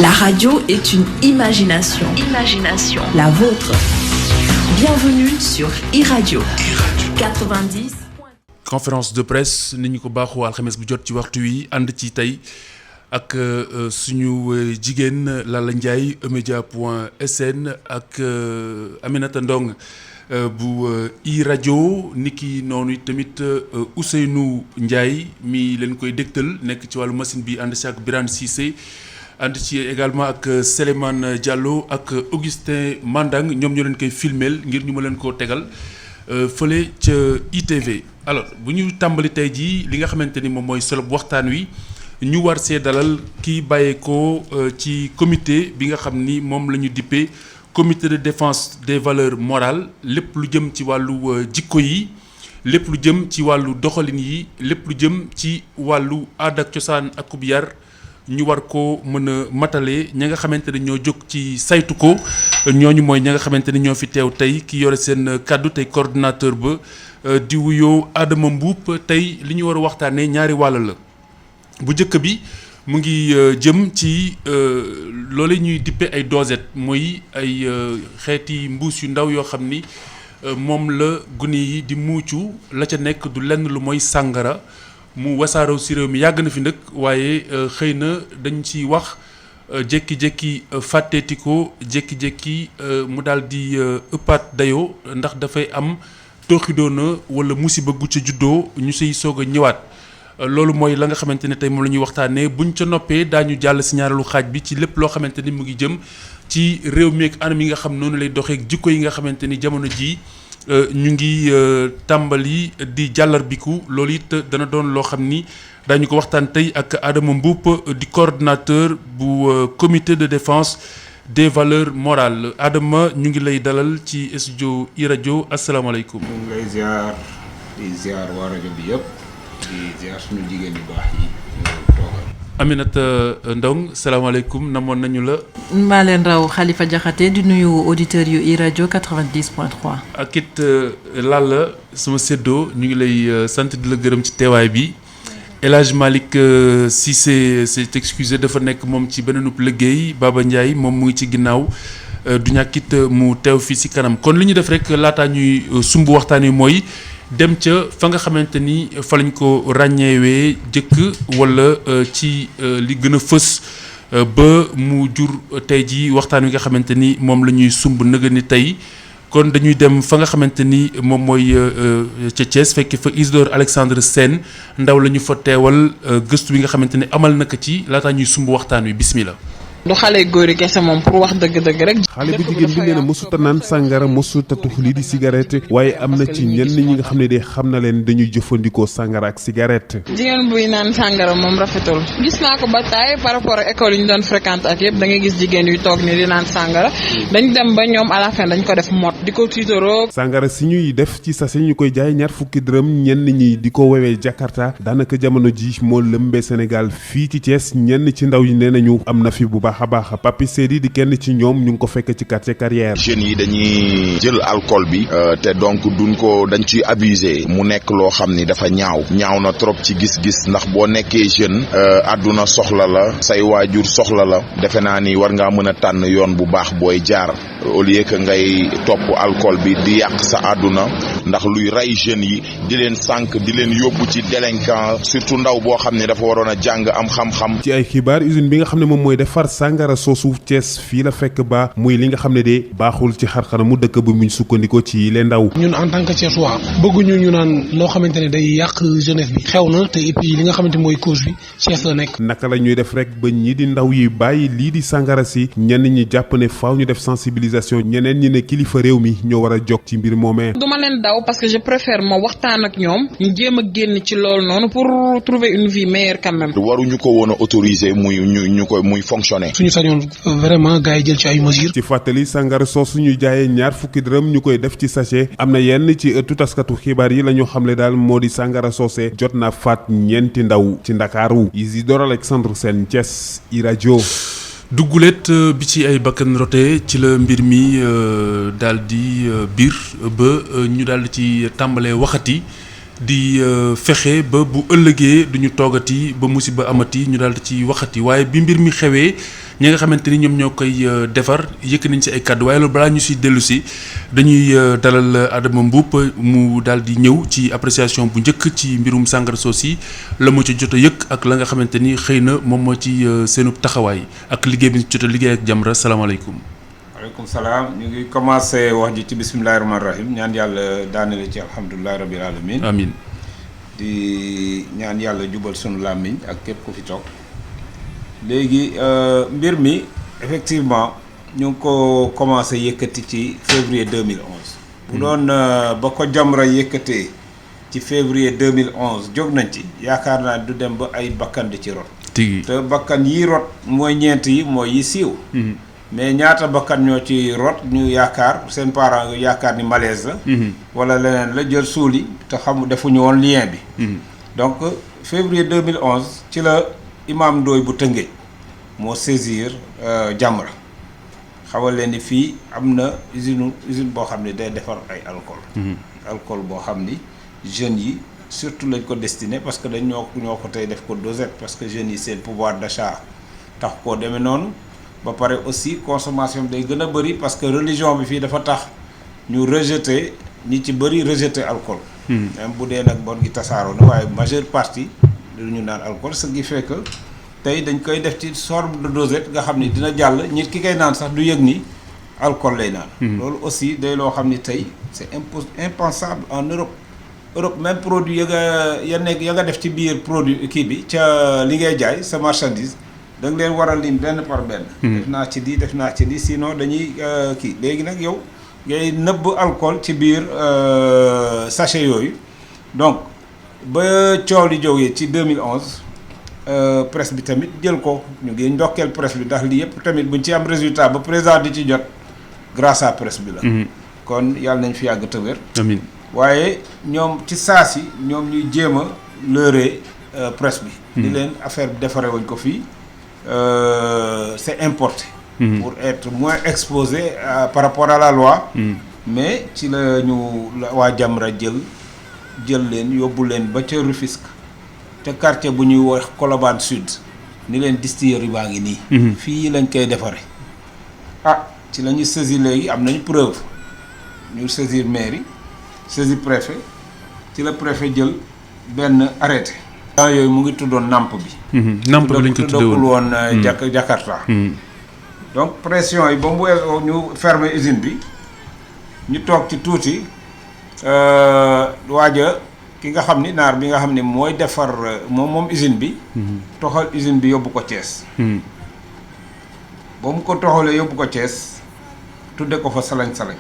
La radio est une imagination. Imagination. La vôtre. Bienvenue sur iRadio 90. Conférence de presse ni ñu ko baaxoo alxames bu jot ci waxtu wi ànd ci tey ak suñu jigéen Lalla Ndiaye eMédia.sn ak Aminata Ndong bu iRadio niki noonu tamit Ousseynou Ndiaye mi leen koy dégtal nekk ci wàllu machine bi ànd ci ak Birane Cissé ànd ci également ak Souleymane Diallo ak Augustin Mandang ñoom ñoo leen koy filmeel ngir ñu ma leen koo tegal fële ca ITV. alors bu ñu tàmbali tey jii li nga xamante ni moom mooy solo waxtaan wi ñu war see dalal kii bàyyeekoo ci comité bi nga xam ni moom la ñu dippee comité de défense des valeurs morales lépp lu jëm ci wàllu jikko yi lépp lu jëm ci wàllu doxalin yi lépp lu jëm ci wàllu aada ak cosaan ak ub yar ñu war ko mën a matale ña nga xamante ne ñoo jóg ci saytu ko ñooñu mooy ña nga xamante ni ñoo fi teew tey ki yore seen kàddu tey coordonnateur ba di wuyoo Adama Mboup tey li ñu war a waxtaanee ñaari wàll la bu njëkk bi mu ngi jëm ci loolu ñuy dippe ay dosette mooy ay xeeti mbuus yu ndaw yoo xam ni moom la gune yi di muucu la ca nekk du lenn lu mooy sàngara mu wasaaroo si réew mi yàgg na fi nag waaye xëy na dañ ci wax jékki-jékki fàtteeti ko jékki-jékki mu daal di ëppaat dayoo ndax dafay am tooxidoona wala musiba gu ca juddoo ñu siy soog a ñëwaat loolu mooy la nga xamante ne tey moom la ñuy waxtaanee buñ ca noppee daañu jàll si ñaareelu xaaj bi ci lépp loo xamante ni mu ngi jëm ci réew mi ak anam yi nga xam noonu lay doxee jikko yi nga xamante ni jamono jii ñu ngi tàmbali di jàllarbiku loolu it dana doon loo xam ni daañu ko waxtaan tey ak Adama Mboup di coordonnateur bu comité de défense des valeurs morales Adama ñu ngi lay dalal ci studio iRadio asalaamaaleykum. ñu ngi lay ziar di ziar waa rajo bi yëpp di ziar suñu jigéen yu baax yi ñu toogal. Aminata Ndong salaamaaleykum namoon nañu la. maa leen raw Khalifa Diakhaté di nuyu auditeurs yu iRadio 90.3. ak it Lalla sama séddoo ñu ngi lay sant di la gërëm ci teewaay bi. El Hadj Malick Cissé s'est excusé dafa nekk moom ci beneenub liggéey Baba Ndiaye moom mu ngi ci ginnaaw du ñàkkit mu teew fii si kanam kon li ñu def rek laataa ñuy sumb waxtaan wi mooy dem ca fa nga xamante ni fa lañ ko ràññeewee jëkk wala ci li gën a fës ba mu jur tey ji waxtaan wi nga xamante ni moom la ñuy sumb nëga ni tey kon dañuy dem fa nga xamante ni moom mooy ca Thiès fekk fa Isidore Alexandre Sène ndaw la ñu fa teewal gëstu bi nga xamante ni amal na ko ci laataa ñuy sumb waxtaan wi bismillah. du xale góor yi kese moom pour wax dëgg-dëgg rek. xale bu jigéen bi nee na mosuta naan sàngara mosuta tux lii di cigarette waaye am na ci ñenn ñi nga xam ne de xam na leen dañuy jëfandikoo sàngara ak cigarette. jigéen buy naan sàngara moom rafetul. gis naa ko ba taay par rapport ak école yi ñu doon fréquente ak yëpp da ngay gis jigéen yu toog ni di naan sàngara dañ dem ba ñoom à la fin dañ ko def mot di ko tiitaroo. sàngara si ñuy def ci sachet ñu koy jaay ñaar fukki dërëm ñenn ñi di ko wewee Jakarta daanaka jamono ji moo lëmbee Sénégal fii ci Thiès ñenn ci ndaw yi nee nañu am na fi bu baax a baax Papi Seydi di kenn ci ñoom ñu ngi ko fekk ci quartier Carrière. jeunes yi dañuy jël alcool bi te donc dañ ciy abuser mu nekk loo xam ni dafa ñaaw na trop ci gis-gis ndax boo nekkee jeune àdduna soxla la say waajur soxla la defe naa ni war ngaa mën a tànn yoon bu baax booy jaar au lieu que ngay topp alcool bi di yàq sa àdduna ndax luy rey jeunes yi di leen sànq di leen yóbbu ci délinquant surtout ndaw boo xam ne dafa waroon a jàng am xam-xam. ci ay xibaar usine bi nga xam ne moom mooy defar sàngara soosu Thiès fii la fekk ba muy li nga xam ne de baaxul ci xarxanamu dëkk bu muñ sukkandikoo ci les ndaw. ñun en tant que Thiessois bëgguñu ñu naan loo xamante ne day yàq jeunesse bi xew na te et puis li nga xamante mooy cause bi Thiès la nekk. naka la ñuy def rek ba ñi di ndaw yi bàyyi lii di sàngara si ñenn ñi jàpp ne faaw ñu def sensibilisation ñeneen ñi ne kilifa réew mi ñoo war a jóg ci mbir moomee. du ma leen daw parce que je préfère ma waxtaan ak ñoom ñu jéem a génn ci loolu noonu pour trouver une vie meilleure quand même. waruñu ko woon a autoriser muy fonctionner. suñu sañoon vraiment gars yi jël ci ay mesures. ci fàttali sàngara soosu ñuy jaayee ñaar fukki dërëm ñu koy def ci sachet am na yenn ci ëttu taskatu xibaar yi la ñu xamle daal moo di sàngara soose jot na faat ñeenti ndaw ci Ndakaaru. Isidore Alexandre Sène Thiès iRadio. dugguleet bi ci ay bakkan rote ci la mbir mi daal di biir ba ñu daal di ci tàmbalee waxati di fexe ba bu ëllëgee duñu toogati ba musiba amati ñu daal di ci waxati waaye bi mbir mi xewee ñi nga xamante ni ñoom ñoo koy defar yëkk nañ ci ay kàddu waaye loolu balaa ñu si dellu si dañuy dalal Adama Mboup mu daal di ñëw ci appréciation bu njëkk ci mbirum sàngara soos yi la mu ci jot a yëkk ak la nga xamante ni xëy na moom moo ci seenu taxawaay ak liggéey bi ñu jot a liggéey ak Jamra salaamaaleykum. waaleykum salaam ñu ngi commencé wax ji ci bisimilahi rahmaani rahim ñaan yàlla daanale ci alhamdulilahi rabbil alamin amiin di ñaan yàlla jubal sunu làmmiñ ak képp ku fi toog léegi mbir mi effectivement ñu ngi ko commencé yëkkati ci février 2011 bu doon ba ko Jamra yëkkatee ci février 2011 jóg nañ ci yaakaar naa du dem ba ay bakkan di ci rot te bakkan yi rot mooy ñeent yi mooy yi siiw mais ñaata bakkan ñoo ci rot ñu yaakaar seen parents yaakaar ni malaise la wala leneen la jël suuli te xam defuñu woon lien bi donc février 2011 ci la imam Ndoye bu Tëngéej moo saisir Jamra xawal leen ni fii am na usine boo xam ne day defar ay alcool boo xam ni jeunes yi surtout lañ ko destiné parce que dañ ñoo ko tey def ko dosette parce que jeunes yi seen pouvoir d'achat tax koo demee noonu ba pare aussi consommation day gën a bëri parce que religion bi fii dafa tax ñu rejeter ñi ci bëri rejeter alcool. même bu dee nag bon gi tasaaroo na waaye majeure partie lu ñu naan alcool ce qui fait que tey dañ koy def ci sorte de dosette nga xam ni dina jàll nit ki koy naan sax du yëg ni alcool lay naan. loolu aussi day loo xam ni tey c'est impensable en Europe même produit ya nga def ci biir produit kii bi ca li ngay jaay sa marchandise. da nga leen war a lim benn par benn. def naa ci lii sinon dañuy kii léegi nag yow ngay nëbb alcool ci biir sachet yooyu donc ba coow li jógee ci 2011 presse bi tamit jël ko ñu ngi ndokkeel presse bi ndax lii yëpp tamit buñ ci am résultat ba président di ci jot grâce à presse bi la. kon yàlla nañ fi yàgg te wér. amiin waaye ñoom ci saa si ñoom ñuy jéem a leurrer presse bi. di leen affaire bi defaree wuñ ko fii. C'est importé pour être moins exposé par rapport à la loi mais ci la ñu waa Jamra jël leen yóbbu leen ba ca Rufisque te quartier bu ñuy wax Colobane Sud ni leen distillerie baa ngi nii fii lañ koy defaree ci la ñu saisir léegi am nañu preuve ñu saisir mairie saisir préfet ci la préfet jël benn arrêté yooyu mu ngi tuddoon namp bi namp bi lañ ko tuddee woon Jakarta donc pression yi ba mu weesoo ñu fermer usine bi ñu toog ci tuuti waaja ki nga xam ni naar bi nga xam ni mooy defar moom usine bi toxal usine bi yóbbu ko Thiès ba mu ko toxalee yóbbu ko Thiès tudde ko fa salañ-salañ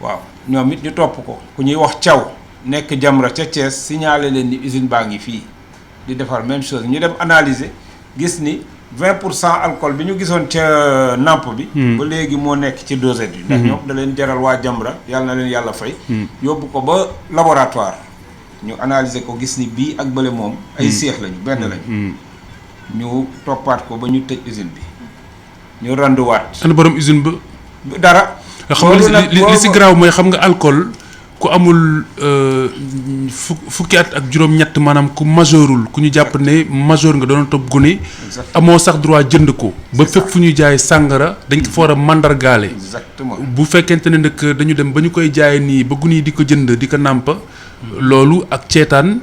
waaw ñoom it ñu topp ko ku ñuy wax Thiaw nekk Jamra ca Thiès signalé leen ni usine baa ngi fii di defar même chose ñu dem analyser gis ni 20% alcool bi ñu gisoon ca namp bi ba léegi moo nekk ci dosette yi ndax ñoom da leen jaral waa Jamra yàlla na leen yàlla fay yóbbu ko ba laboratoire ñu analyser ko gis ni bii ak bële moom ay seex lañu benn lañu ñu toppaat ko ba ñu tëj usine bi ñu randuwaat ana borom usine ba dara xam nga li si garaaw mooy xam nga alcool ku amul fukki at ak juróom-ñett maanaam ku majeurul ku ñu jàpp ne majeur nga doon topp gune amoo sax droit jënd ko ba fépp fu ñuy jaay sàngara dañ ko fa war a mandargaale bu fekkente ne nag dañu dem ba ñu koy jaay nii ba gune yi di ko jënd di ko nàmpa loolu ak ceetaan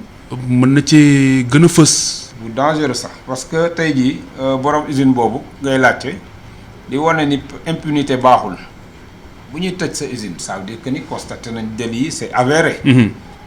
mën na ci gën a fës bu dangereux sax parce que tey jii borom usine boobu ngay laajte di wane ni impunité baaxul bu ñuy tëj sa usine ça veut dire que ni constaté nañ délit yi c'est avéré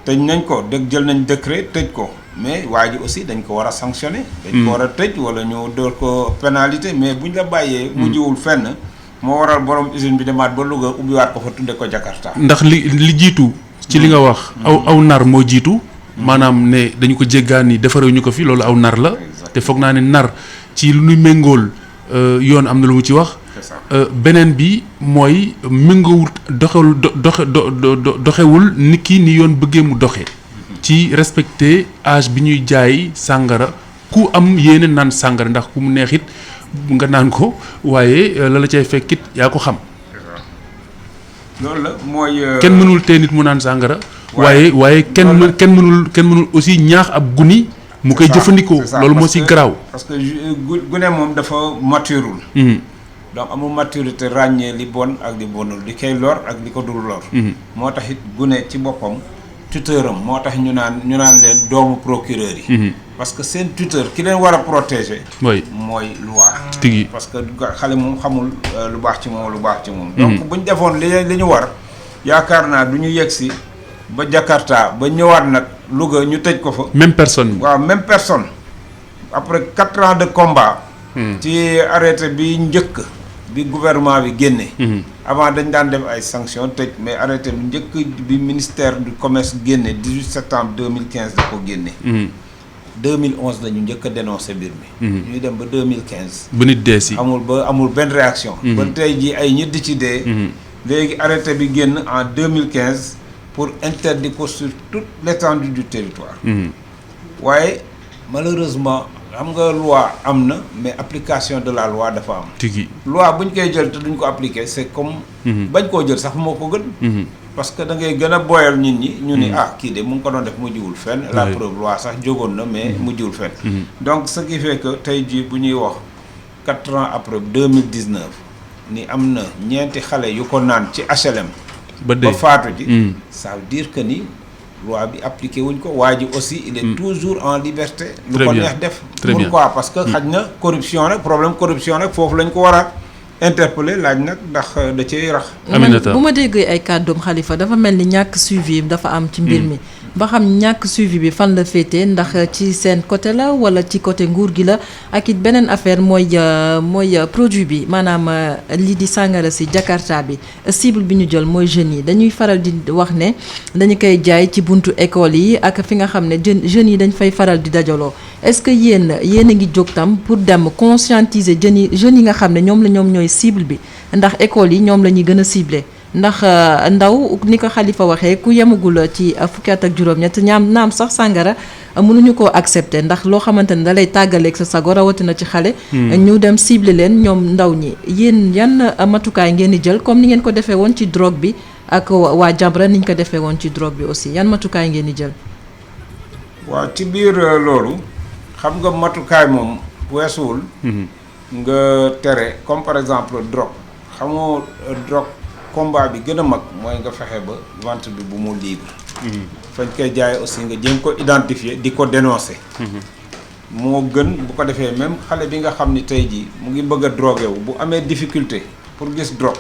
tëj nañ ko jël nañ décret tëj ko mais waa ji aussi dañ ko war a sanctionner dañ ko war a tëj wala ñu door ko pénalité mais buñ la bàyyee mu jiwul fenn moo waral borom usine bi demaat ba Louga ubbiwaat ko fa tudde ko Jakarta ndax li jiitu ci li nga wax aw nar moo jiitu maanaam ne dañu ko jéggaani defarewuñu ko fi loolu aw nar la te foog naa ne nar ci lu ñuy méngool yoon am na lu mu ci wax beneen bi mooy méngoowul doxewul nit ki ni yoon bëggee mu doxe ci respecter âge bi ñuy jaay sàngara ku am yéene naan sàngara ndax ku mu neexit nga naan ko waaye la la cay fekkit yaa ko xam loolu la mooy kenn mënul tee nit mu naan sàngara waaye kenn mënul aussi ñaax ab guni mu koy jëfandikoo loolu moo ci garaaw. parce que gune moom dafa maturul. donc amul maturité ràññee li bon ak li bonul li koy lor ak li ko dul lor. moo tax it gune ci boppam tuteur am moo tax ñu naan leen doomu procureur yi. parce que seen tuteur ki leen war a protéger. mooy loi. tigi parce que xale moom xamul lu baax ci moom lu baax ci moom. donc bu ñu defoon li ñu war yaakaar naa du ñu yegg si ba Jakarta ba ñëwaat nag Louga ñu tëj ko fa. même personne. waaw même personne après 4 ans de combat. ci arrêté bi njëkk. bi gouvernement bi génne. avant dañ daan def ay sanctions tëj mais arrêté bu njëkk bi ministère du commerce génne 18 septembre 2015 da ko génne. 2011 la ñu njëkk a dénoncé mbir mi. ñuy dem ba 2015. ba nit dee si. amul benn réaction. ba tey jii ay nit di ci dee. léegi arrêté bi génn en 2015 pour interdire ko sur toute l'étendue du territoire. waaye malheureusement. xam nga loi am na mais application de la loi dafa am. tigi loi bu ñu koy jël te duñ ko appliquer c'est comme. bañ koo jël sax moo ko gën. parce que da ngay gën a boyal nit ñi. ñu ni kii de mu ngi ko doon def mujjiwul fenn. la preuve loi sax jógoon na mais mujjiwul fenn. donc ce qui fait que tey jii bu ñuy wax 4 ans après 2019 ni am na ñeenti xale yu ko naan ci HLM. ba faatu ji. ça veut dire que ni. loi bi appliqué wuñ ko waa ji aussi il est toujours en liberté. lu ko neex def. pourquoi parce que xaj na corruption nag problème corruption nag foofu lañ ko war a interpeller laaj nag ndax da cee rax. Aminata bu ma déggee ay kàddoom Khalifa dafa mel ni ñàkk suivi dafa am ci mbir mi. ba xam ñàkk suivi bi fan la féetee ndax ci seen côté la wala ci côté nguur gi la ak it beneen affaire mooy produit bi maanaam lii di sàngara si Jakarta bi cible bi ñu jël mooy jeunes yi dañuy faral di wax ne dañu koy jaay ci buntu école yi ak fi nga xam ne jeunes yi dañ fay faral di dajaloo est-ce que yéen a ngi jóg tam pour dem conscientiser jeunes yi nga xam ne ñoom ñooy cible bi ndax école yi ñoom la ñuy gën a ciblé. ndax ndaw ni ko Khalifa waxee ku yemagul ci fukki at ak juróom-ñett naam sax sàngara mënuñu koo accepter ndax loo xamante ne da lay tàggaleeg sa sago rawatina ci xale. ñu dem cibler leen ñoom ndaw ñi yéen yan matukaay ngeen di jël comme ni ngeen ko defee woon ci drogue bi ak waa Jamra ni ñu ko defee woon ci drogue bi aussi yan matukaay ngeen di jël. waaw ci biir loolu xam nga matukaay moom weesuwul. nga tere comme par exemple drogue xamoo drogue. combat bi gën a mag mooy nga fexe ba vente bi bu mu libre. fañ koy jaay aussi nga jéem ko identifier di ko dénoncer. moo gën bu ko defee même xale bi nga xam ni tey jii mu ngi bëgg a drogué wu bu amee difficulté pour gis drogue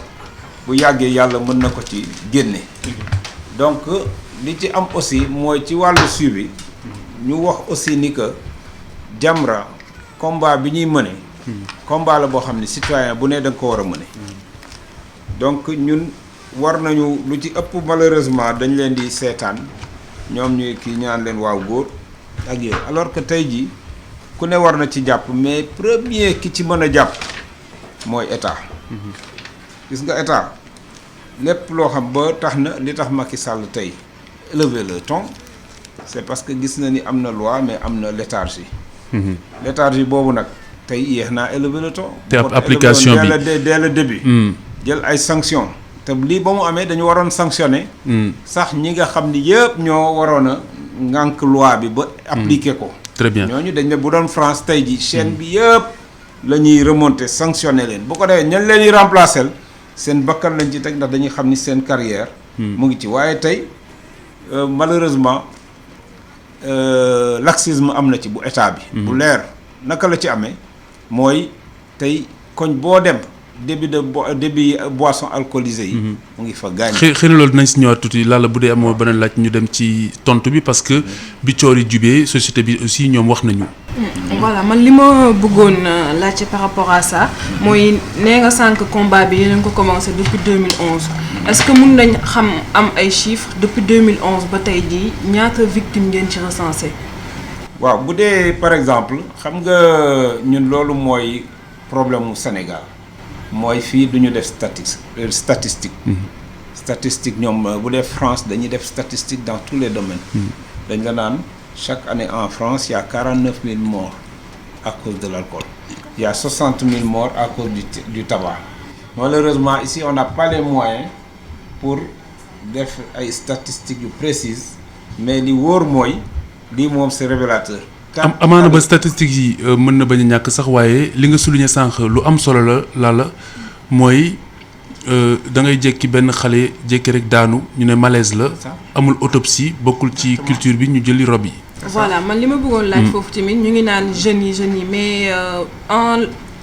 bu yàggee yàlla mën na ko ci génne. donc li ci am aussi mooy ci wàllu suivi ñu wax aussi ni que Jamra combat bi ñuy mëne combat la boo xam ne citoyen bu ne da nga ko war a mëne. donc ñun war nañu lu ci ëpp malheureusement dañ leen di seetaan ñoom ñuy kii ñaan leen waaw góor ak yéen alors que tey jii ku ne war na ci jàpp mais premier ki ci mën a jàpp mooy état. gis nga état lépp loo xam ba tax na li tax Macky Sall tey élever le ton c'est parce que gis na ni am na loi mais am na léthargie. léthargie boobu nag tey yéex naa élever le ton. te application bi dès le début. jël ay sanctions te lii ba mu amee dañu waroon sanctionner. sax ñi nga xam ni yëpp ñoo waroon a ngànk loi bi ba appliquer ko. très bien ñooñu dañ ne bu doon France tey ji chaîne bi yëpp la ñuy remonter sanctionner leen bu ko defee ñan leen di remplacer seen bakkan lañ ci teg ndax dañuy xam ni seen carrière. mu ngi ci waaye tey malheureusement laxisme am na ci bu état bi. bu leer naka la ci amee mooy tey koñ boo dem. débit boisson alcoolisée yi. mu ngi fa gaañ. xëy na loolu dinañ si ñëwaat tuuti laala bu dee amoo beneen laaj ñu dem ci tontu bi parce que bi coor yi jubee société bi aussi ñoom wax nañu. voilà man li ma bëggoon laajte par rapport à ça mooy nee nga sànq combat bi yéen a ko commencé depuis 2011 est-ce que mun nañ xam am ay chiffres depuis 2011 ba tey jii ñaata victimes ngeen ci recensé. waaw bu dee par exemple xam nga ñun loolu mooy problème mu Sénégal. mooy fii du ñu def statistique. statistique ñoom bu dee France dañuy def statistique dans tous les domaines. dañ la naan chaque année en France il y a 49 000 morts à cause de l'alcool. Il y a 60 000 morts à cause du tabac. Malheureusement ici on n'a pas les moyens pour def ay statistiques yu précises mais li wóor mooy lii moom c'est révélateur amaana ba statistiques yi mën na bañ a ñàkk sax waaye li nga souligné sànq lu am solo la mooy da ngay jékki benn xale jékki rek daanu ñu ne malaise la amul autopsie bokkul ci culture bi ñu jëli rob yi. voilà man li ma bëggoon laaj foofu tamit ñu ngi naan jeunes yi mais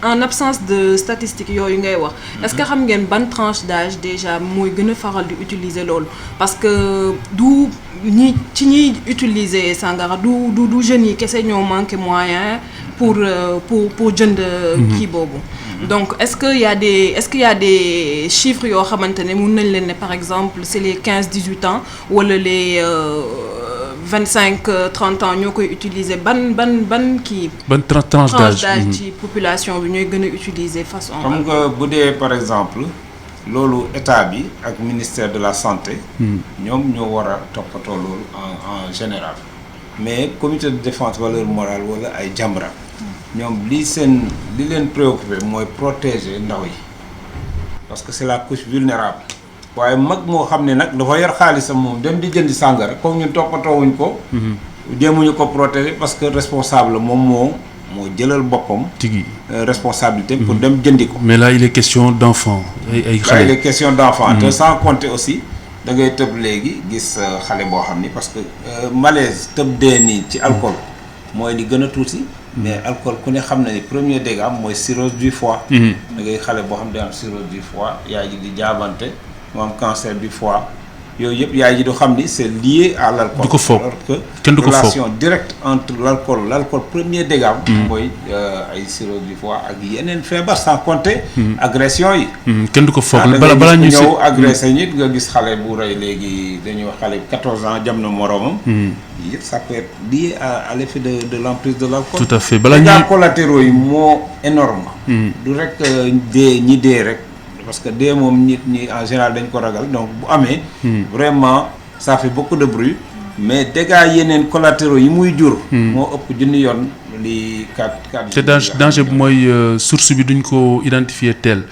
en absence de statistiques yooyu ngay wax est-ce que xam ngeen ban tranche d'âge déjà mooy gën a faral di utiliser loolu parce que du ñiy utiliser sangara du jeunes yi kese ñoo manqué moyen pour jënd kii boobu donc est-ce qu'il y a des chiffres yoo xamante ne mun nañ leen ne par exemple c'est les 15-18 ans wala les 25-30 ans ñoo koy utiliser ban kii. ban tranche d'âge ci population bi ñooy gën a utiliser façon. xam nga bu dee par exemple loolu état bi ak ministère de la santé. ñoom ñoo war a toppatoo loolu en général. mais comité de défense valeur morale wala ay Jamra ñoom li leen préoccupé mooy protéger ndaw yi parce que c'est la couche vulnérable. waaye mag moo xam ne nag dafa yor xaalisam moom dem di jëndi sàngara comme ñun toppatoowuñ ko. jéemuñu ko protéger parce que responsable moom moo jëlal boppam. tigi responsabilité pour dem jëndi ko. mais là il est question d'enfant ay xale. il est question d'enfant. te sans compter aussi da ngay tëb léegi gis xale boo xam ni parce que malaise tëb dee nii ci alcool mooy li gën a tuuti. mais alcool ku ne xam na ni premier dégât mooy cirrhose du foie. da ngay xale boo xam ne day am cirrhose du foie yaay ji di jaabante. mu am cancer du foie yooyu yëpp yaay ji du xam ni c'est lié à l'alcool. du ko foog alors que kenn du ko foog relation directe entre l'alcool premier dégât mooy ay cirrhose du foie ak yeneen feebar sans compter agression yi. kenn du ko foog balaa ñu ñëw agressé nit nga gis xale bu rey léegi dañuy wax xale 14 ans jam na moroomam. yëpp ça peut être lié à l'effet de l'emprise de l'alcool. tout à fait balaa ñuy dégâts collatéraux yi moo énorme. du rek dee rek. parce que dee moom nit ñi en général dañ ko ragal donc bu amee. vraiment ça fait beaucoup de bruit mais dégâts yeneen collatéraux yi muy jur. moo ëpp junni yoon li kat te danger bi mooy source bi duñ ko identifier teel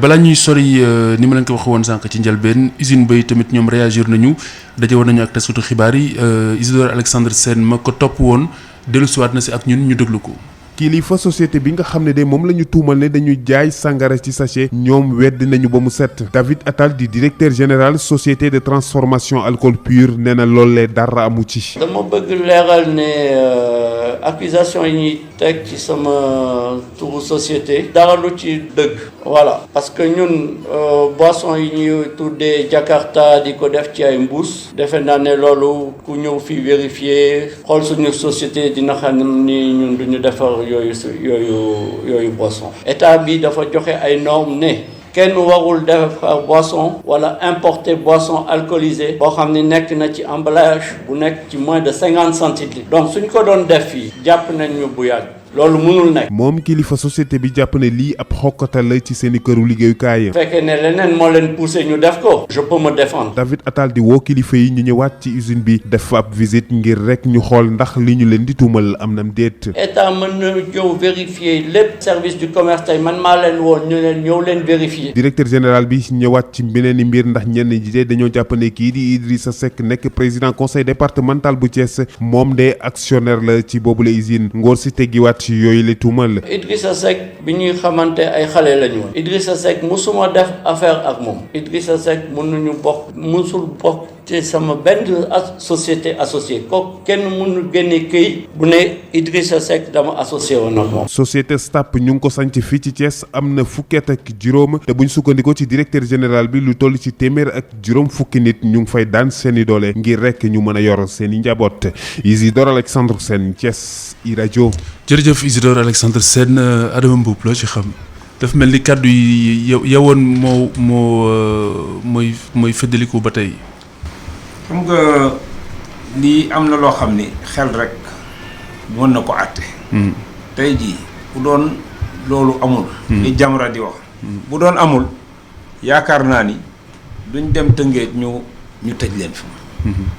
balaa ñuy sori ni ma leen ko waxee woon sànq ci njëlbeen usine bay tamit ñoom réagir nañu daje woon nañu ak taskatu xibaar yi Isidore Alexandre Sène ma ko topp woon dellusiwaat na si ak ñun ñu déglu ko. kilifa société bi nga xam ne de moom la ñu tuumal ne dañuy jaay sangara ci sachet ñoom wedd nañu ba mu set David Attal di directeur général société de transformation alcool pur nee na loolee dara amu ci. dama bëgg leeral ne accusation yi ñuy teg ci sama turu société dara lu ci dëgg voilà parce que ñun boisson yi ñuy tuddee Jakarta di ko def ci ay mbuus defe naa ne loolu ku ñëw fi vérifier xool suñu société dina xam ni ñun duñu defar yooyu boisson état bi dafa joxe ay normes ne kenn warul defar boisson wala importer boisson alcoolisée boo xam ne nekk na ci emballage bu nekk ci moins de 50 centilitres donc suñ ko doon def fii jàpp nañ ñu bu yàgg loolu mënul nekk. moom kilifa société bi jàpp ne lii ab xokkatal la ci seen i këru liggéeyukaay. bu fekkee ne leneen moo leen poussé ñu def ko. je peux me défendre. David Attal di woo kilifa yi ñu ñëwaat ci usine bi def fa ab visite ngir rek ñu xool ndax li ñu leen di tuumal am na déet. état mën na ñëw vérifier lépp service du commerce tey man maa leen woon ñu leen ñëw leen vérifier. directeur général bi ñëwaat ci beneen i mbir ndax ñenn ñi dañoo jàpp ne kii di Idrissa Seck nekk président conseil départemental bu Thiès moom de actionnaire la ci boobule usine ngóor si teggiwaat ci yooyu la tuumal. Idrissa Seck bi ñuy xamante ay xale la ñu woon. Idrissa Seck musuma def affaire ak moom. Idrissa Seck mënuñu musul bokk ci sama benn société associée kooku kenn mënu génne këy bu ne Idrissa Seck dama associé woon ak moom. société STAP ñu ngi ko sanc fii ci Thiès am na fukki at ak juróom te buñ sukkandikoo ci directeur général bi lu toll ci téeméer ak juróom fukki nit ñu ngi fay daan seeni doole ngir rek ñu mën a yor seeni njaboot. Isidore Alexandre Sène Thiès iRadio. jërëjëf Isidore Alexandre Sène Adama Mboup la ci xam dafa mel ni kàddu yi yowoon mooy feddaliku ba tey. xam nga lii am na loo xam ni xel rek mën na ko àtte. tey jii bu doon loolu amul. li Jamra di wax. bu doon amul yaakaar naa ni duñ dem Tëngéej ñu tëj leen fi.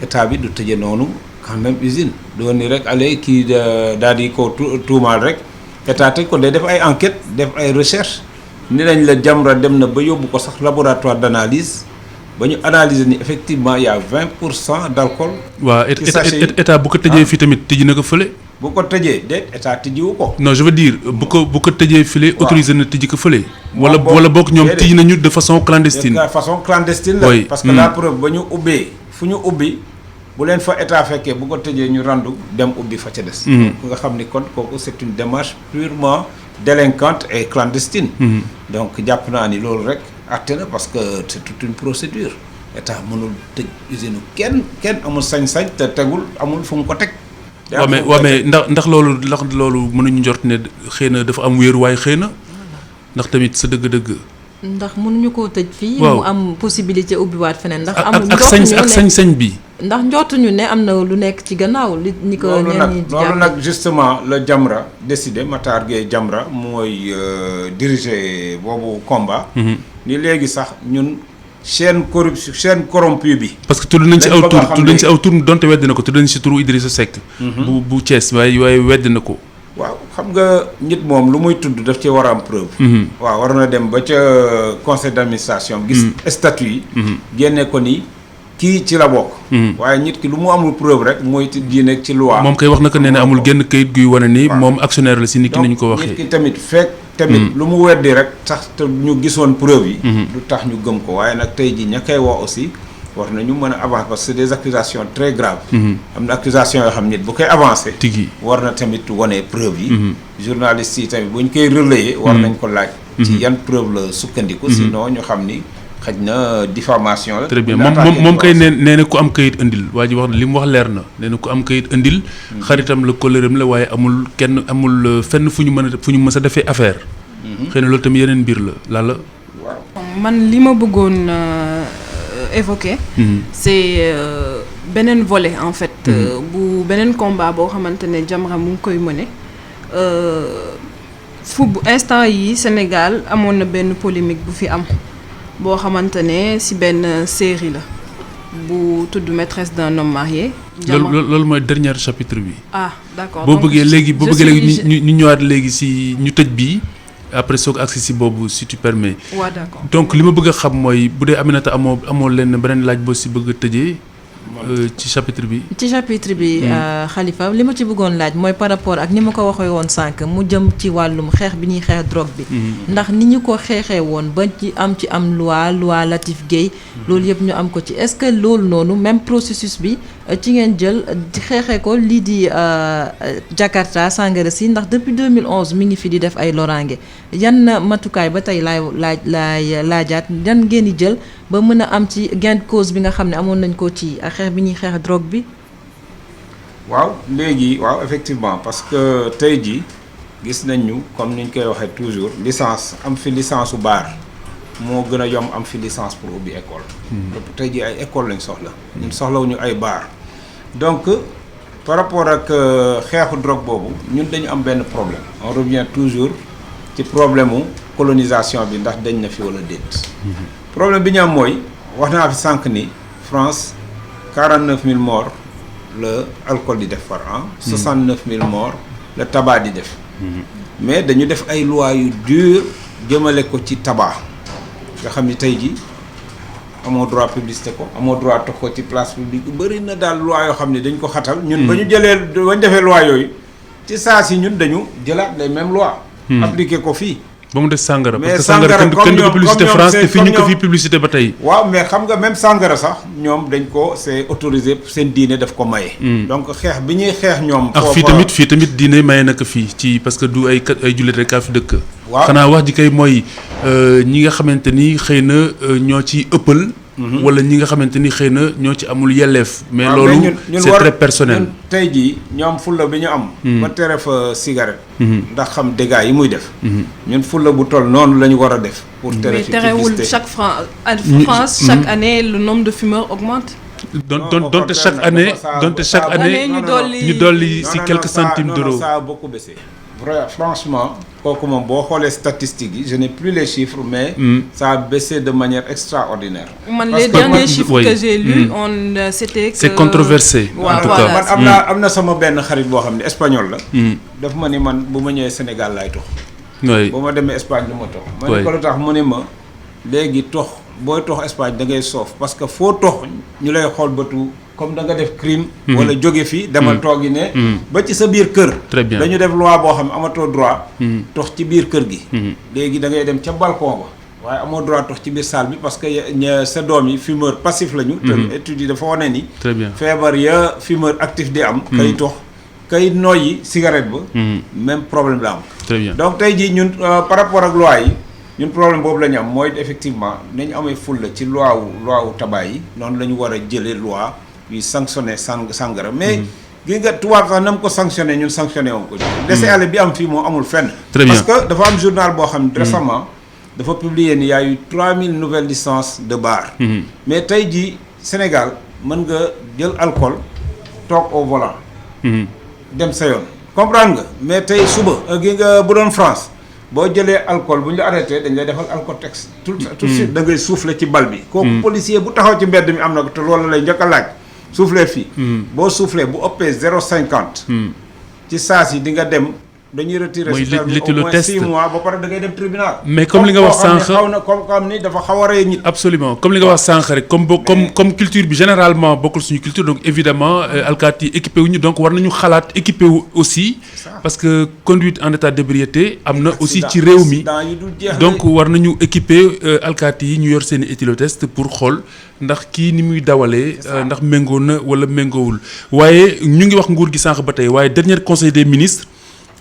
état bi du tëje noonu quand même usine doon ni rek allez kii daal di ko tuumaal rek état tëj ko day def ay enquête def ay recherche ni lañ la Jamra dem na ba yóbbu ko sax laboratoire d'analyse ba ñu analyser ni effectivement il y a 20% d'alcool. waaw état bu ko tëjee fii tamit tëj na ko fële. bu ko tëjee déet état tëjiwu ko. non je veux dire bu ko tëjee fële. autorisé na tëji ko fële. wala boog ñoom tëj nañu de façon clandestine. de façon clandestine la. parce que la preuve ba ñu ubbee fu ñu ubbi bu leen fa état fekkee bu ko tëjee ñu randu dem ubbi fa ca des. ku nga xam ni kon kooku c'est une démarche purement délinquante et clandestine. donc jàpp naa ni loolu rek àtte na parce que c'est toute une procédure état mënul tëj usine kenn amul sañ-sañ te tegul amul fu mu ko teg. waaw mais ndax loolu mënuñu njort ne xëy na dafa am wéeruwaay xëy na ndax tamit sa dëgg-dëgg. ndax mënuñu koo tëj fii. mu am possibilité ubbiwaat feneen. ndax amul ak sañ-sañ bi. ndax njortuñu ne am na lu nekk ci gannaaw li ni ko ñenn ñi loolu nag justement la Jamra décidé Matar Gueye Jamra mooy diriger boobu combat. ni léegi sax ñun. chaîne corrompue bi. parce que tudd nañ ci aw tur donte wedd na ko tudd nañ ci turu Idrissa Seck. bu Thiès waaye wedd na ko. waaw xam nga nit moom lu muy tudd daf ci war a am preuve. waaw war na dem ba ca conseil d'administration. gis statut yi. génne ko ni kii ci la bokk. waaye nit ki lu mu amul preuve rek mooy diine ci loi. moom kay wax na ko nee na amul genn kayit guy wane ni moom actionnaire la si nit ki nañu ko waxee. nit ki tamit tamit lu mu weddi rek tax te ñu gisoon preuve yi. du tax ñu gëm ko waaye nag tey jii ña koy wax aussi war nañu mën a avancer parce que c'est des accusations très graves. am na accusation yoo xam nit bu koy avancer. tigi war na tamit wane preuve yi. journalistes yi tamit bu ñu koy relayer. war nañ ko laaj. ci yan preuve la sukkandiku. sinon ñu xam ni xëj na diffamation la. très bien moom kay nee na ku am kayit indil waa ji wax li mu wax leer na nee na ku am kayit indil. xaritam la kóllëreem la waaye amul fenn fu ñu mës a defee affaire. xëy na loolu tamit yeneen mbir la la. waaw man li ma bëggoon évoquer. c'est beneen volet en fait. bu beneen combat boo xamante ne Jamra mu ngi koy mëne. bu instant yi Sénégal amoon na benn polémique bu fi am. boo xamante ne ci benn série la bu tudd maîtresse d'un homme marié. loolu mooy dernier chapitre bi. d'accord boo bëggee léegi ñu ñëwaat léegi ci ñu tëj bii après soog agsi ci boobu si tu permets. waaw d'accord donc li ma bëgg a xam mooy bu dee Aminata amoo leen beneen laaj boo ci bëgg a tëjee. ci chapitre bi. Khalifa li ma ci bëggoon laaj mooy par rapport ak ni ma ko waxee woon sànq mu jëm ci wàllum xeex bi ñuy xeex drogue bi. ndax ni ñu ko xeexee woon ba ci am loi Latif Gueye. loolu yëpp ñu am ko ci est-ce que loolu noonu même processus bi ci ngeen jël xeexee ko lii di Jakarta Sangara si ndax depuis 2011 mi ngi fi di def ay loraange yan matukaay ba tey laay laajaat yan ngeen di jël ba mën a am ci gain de cause bi nga xam ne amoon nañ ko ci xeex bi ñuy xeex drogue bi. waaw léegi waaw effectivement parce que tey jii gis nañu comme ni ñu koy waxee toujours licence am fi licence su baar moo gën a yomb am fi licence pour ubbi école. donc tey jii ay école lañ soxla. ñun soxlawuñu ay baar. donc par rapport ak xeexu drogue boobu ñun dañu am benn problème. on revient toujours ci problème mu colonisation bi ndax dañ na fi wala déet. problème bi ñu am mooy wax naa fi sànq ni France 49000 morts le alcool di def par an. 69000 morts le tabac di def. mais dañu def ay lois yu dur jëmale ko ci tabac nga xam ni tey jii amoo droit publicité ko amoo droit tox ko ci place publique bëri na daal loi yoo xam ne dañ ko xatal. ñun ba ñu defee loi yooyu ci saa si ñun dañu jëlaat les mêmes lois. appliqué ko fii. ba mu des Sangara parce que Sangara kenn du ko publicité France te fii ñu ngi ko fii publicité ba tey. waaw mais xam nga même Sangara sax ñoom dañ ko c'est autorisé seen diine daf ko maye. donc xeex bi ñuy xeex ñoom. foofa fii tamit diine maye na ko fii ci parce que du ay jullit rek kaa fi dëkk. waaw xanaa wax ji kay mooy ñi nga xamante ni xëy na ñoo ci ëppal. wala ñi nga xamante ni xëy na ñoo ci amul yelleef. mais loolu c'est très personnel. tey jii ñoom fulla bi ñu am. ba tere fa cigarette. ndax xam dégâts yi muy def. ñun fulla bu toll noonu la ñu war a def. pour tere fi terewul France chaque année le nombre de fumeurs augmente. donte chaque année ñu dolli ci quelques centimes d'euros. ça a beaucoup baissé. Franchement kooku moom boo xoolee statistiques yi je n'ai plus les chiffres mais ça a baissé de manière extraordinaire. Les derniers chiffres que j'ai lus c'était que c'est controversé. en tout cas man am na sama benn xarit boo xam ne espagnol la. daf ma ni man bu ma ñëwee Sénégal laay tox. bu ma demee Espagne du ma tox. ma ne ko lu tax mu ni ma léegi tox booy tox Espagne da ngay soof parce que foo tox ñu lay xool bëtu comme da nga def crime. wala jóge fi demal toogi ne. ba ci sa biir kër. très bien dañu def loi boo xam ne amatoo droit. tox ci biir kër gi. léegi da ngay dem ca balcon ba. waaye amoo droit tox ci biir salle bi parce que sa doom yi fumeur passif lañu. te études yi dafa wane ni. très bien feebar ya fumeur actif di am. kay tox kay noyyi cigarette ba. même problème la am. très bien donc tey jii ñun par rapport ak loi yi ñun problème boobu la ñu am mooy effectivement nañu amee fulla ci loi wu tabac yi noonu la ñu war a jëlee loi yuy sanctionné sàngara mais. gi nga tubaab sax na mu ko sanctionné ñun sanctionné woon ko. laisser-aller bi am fii moo amul fenn. très bien parce que dafa am journal boo xam ne récemment. dafa publier ni y a eu 3000 nouvelles licences de bar. mais tey jii Sénégal mën nga jël alcool toog au volant. dem sa yoon comprendre nga mais tey suba gi nga bu doon France boo jëlee alcool bu ñu la arrêté dañ lay defal alcotex. tout de suite da ngay souffler ci bal bi. kooku policier bu taxaw ci mbedd mi am na te loolu lay njëkk a laaj. souffler fii. boo souffler bu ëppee 0,50. ci saa si di nga dem. dañuy retirer au moins 6 mois ba pare da ngay dem tribunal. mais comme li nga wax sànq xaw na comme ni dafa xaw a rey nit. absolument comme li nga wax sànq rek comme culture bi généralement bokkul suñu culture donc évidemment alkaati équipé wuñu donc war nañu xalaat équipé wu aussi. parce que conduite en état d'ébriété am na aussi ci réew mi. donc war nañu équipé alkaati yi ñu yor seen éthylotest pour xool ndax kii ni muy dawalee. ndax méngoo na wala méngoowul waaye ñu ngi wax nguur gi sànq ba tey waaye dernier conseil des ministres.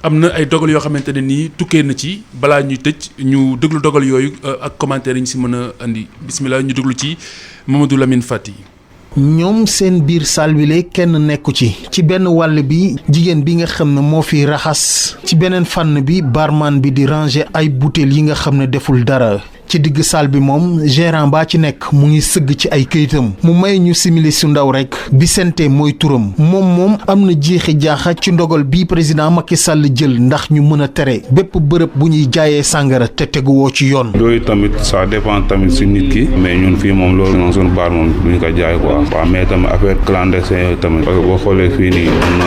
am na ay dogal yoo xamante ne nii tukkee na ci balaa ñuy tëj ñu déglu dogal yooyu ak commentaire yi ñu si mën a andi bismillah ñu déglu ci Mamadou Lamine Fati. ñoom seen biir salwile kenn nekku ci benn wàll bi jigéen bi nga xam ne moo fi raxas ci beneen fànn bi barman bi di ranger ay bouteilles yi nga xam ne deful dara. ci digg salle bi moom gérant baa ci nekk mu ngi sëgg ci ay këyitam mu may ñu simili su ndaw rek Bisente mooy turam moom am na jeexi jaaxa ci ndogal bi président Macky Sall jël ndax ñu mën a tere bépp bërëb bu ñuy jaayee sàngara te teguwoo ci yoon. loolu tamit ça dépend tamit si nit ki mais ñun fii moom loolu noonu suñu baar moom duñ ko jaay quoi waaw mais tamit affaire clandestin yooyu tamit parce que boo xoolee fii nii am na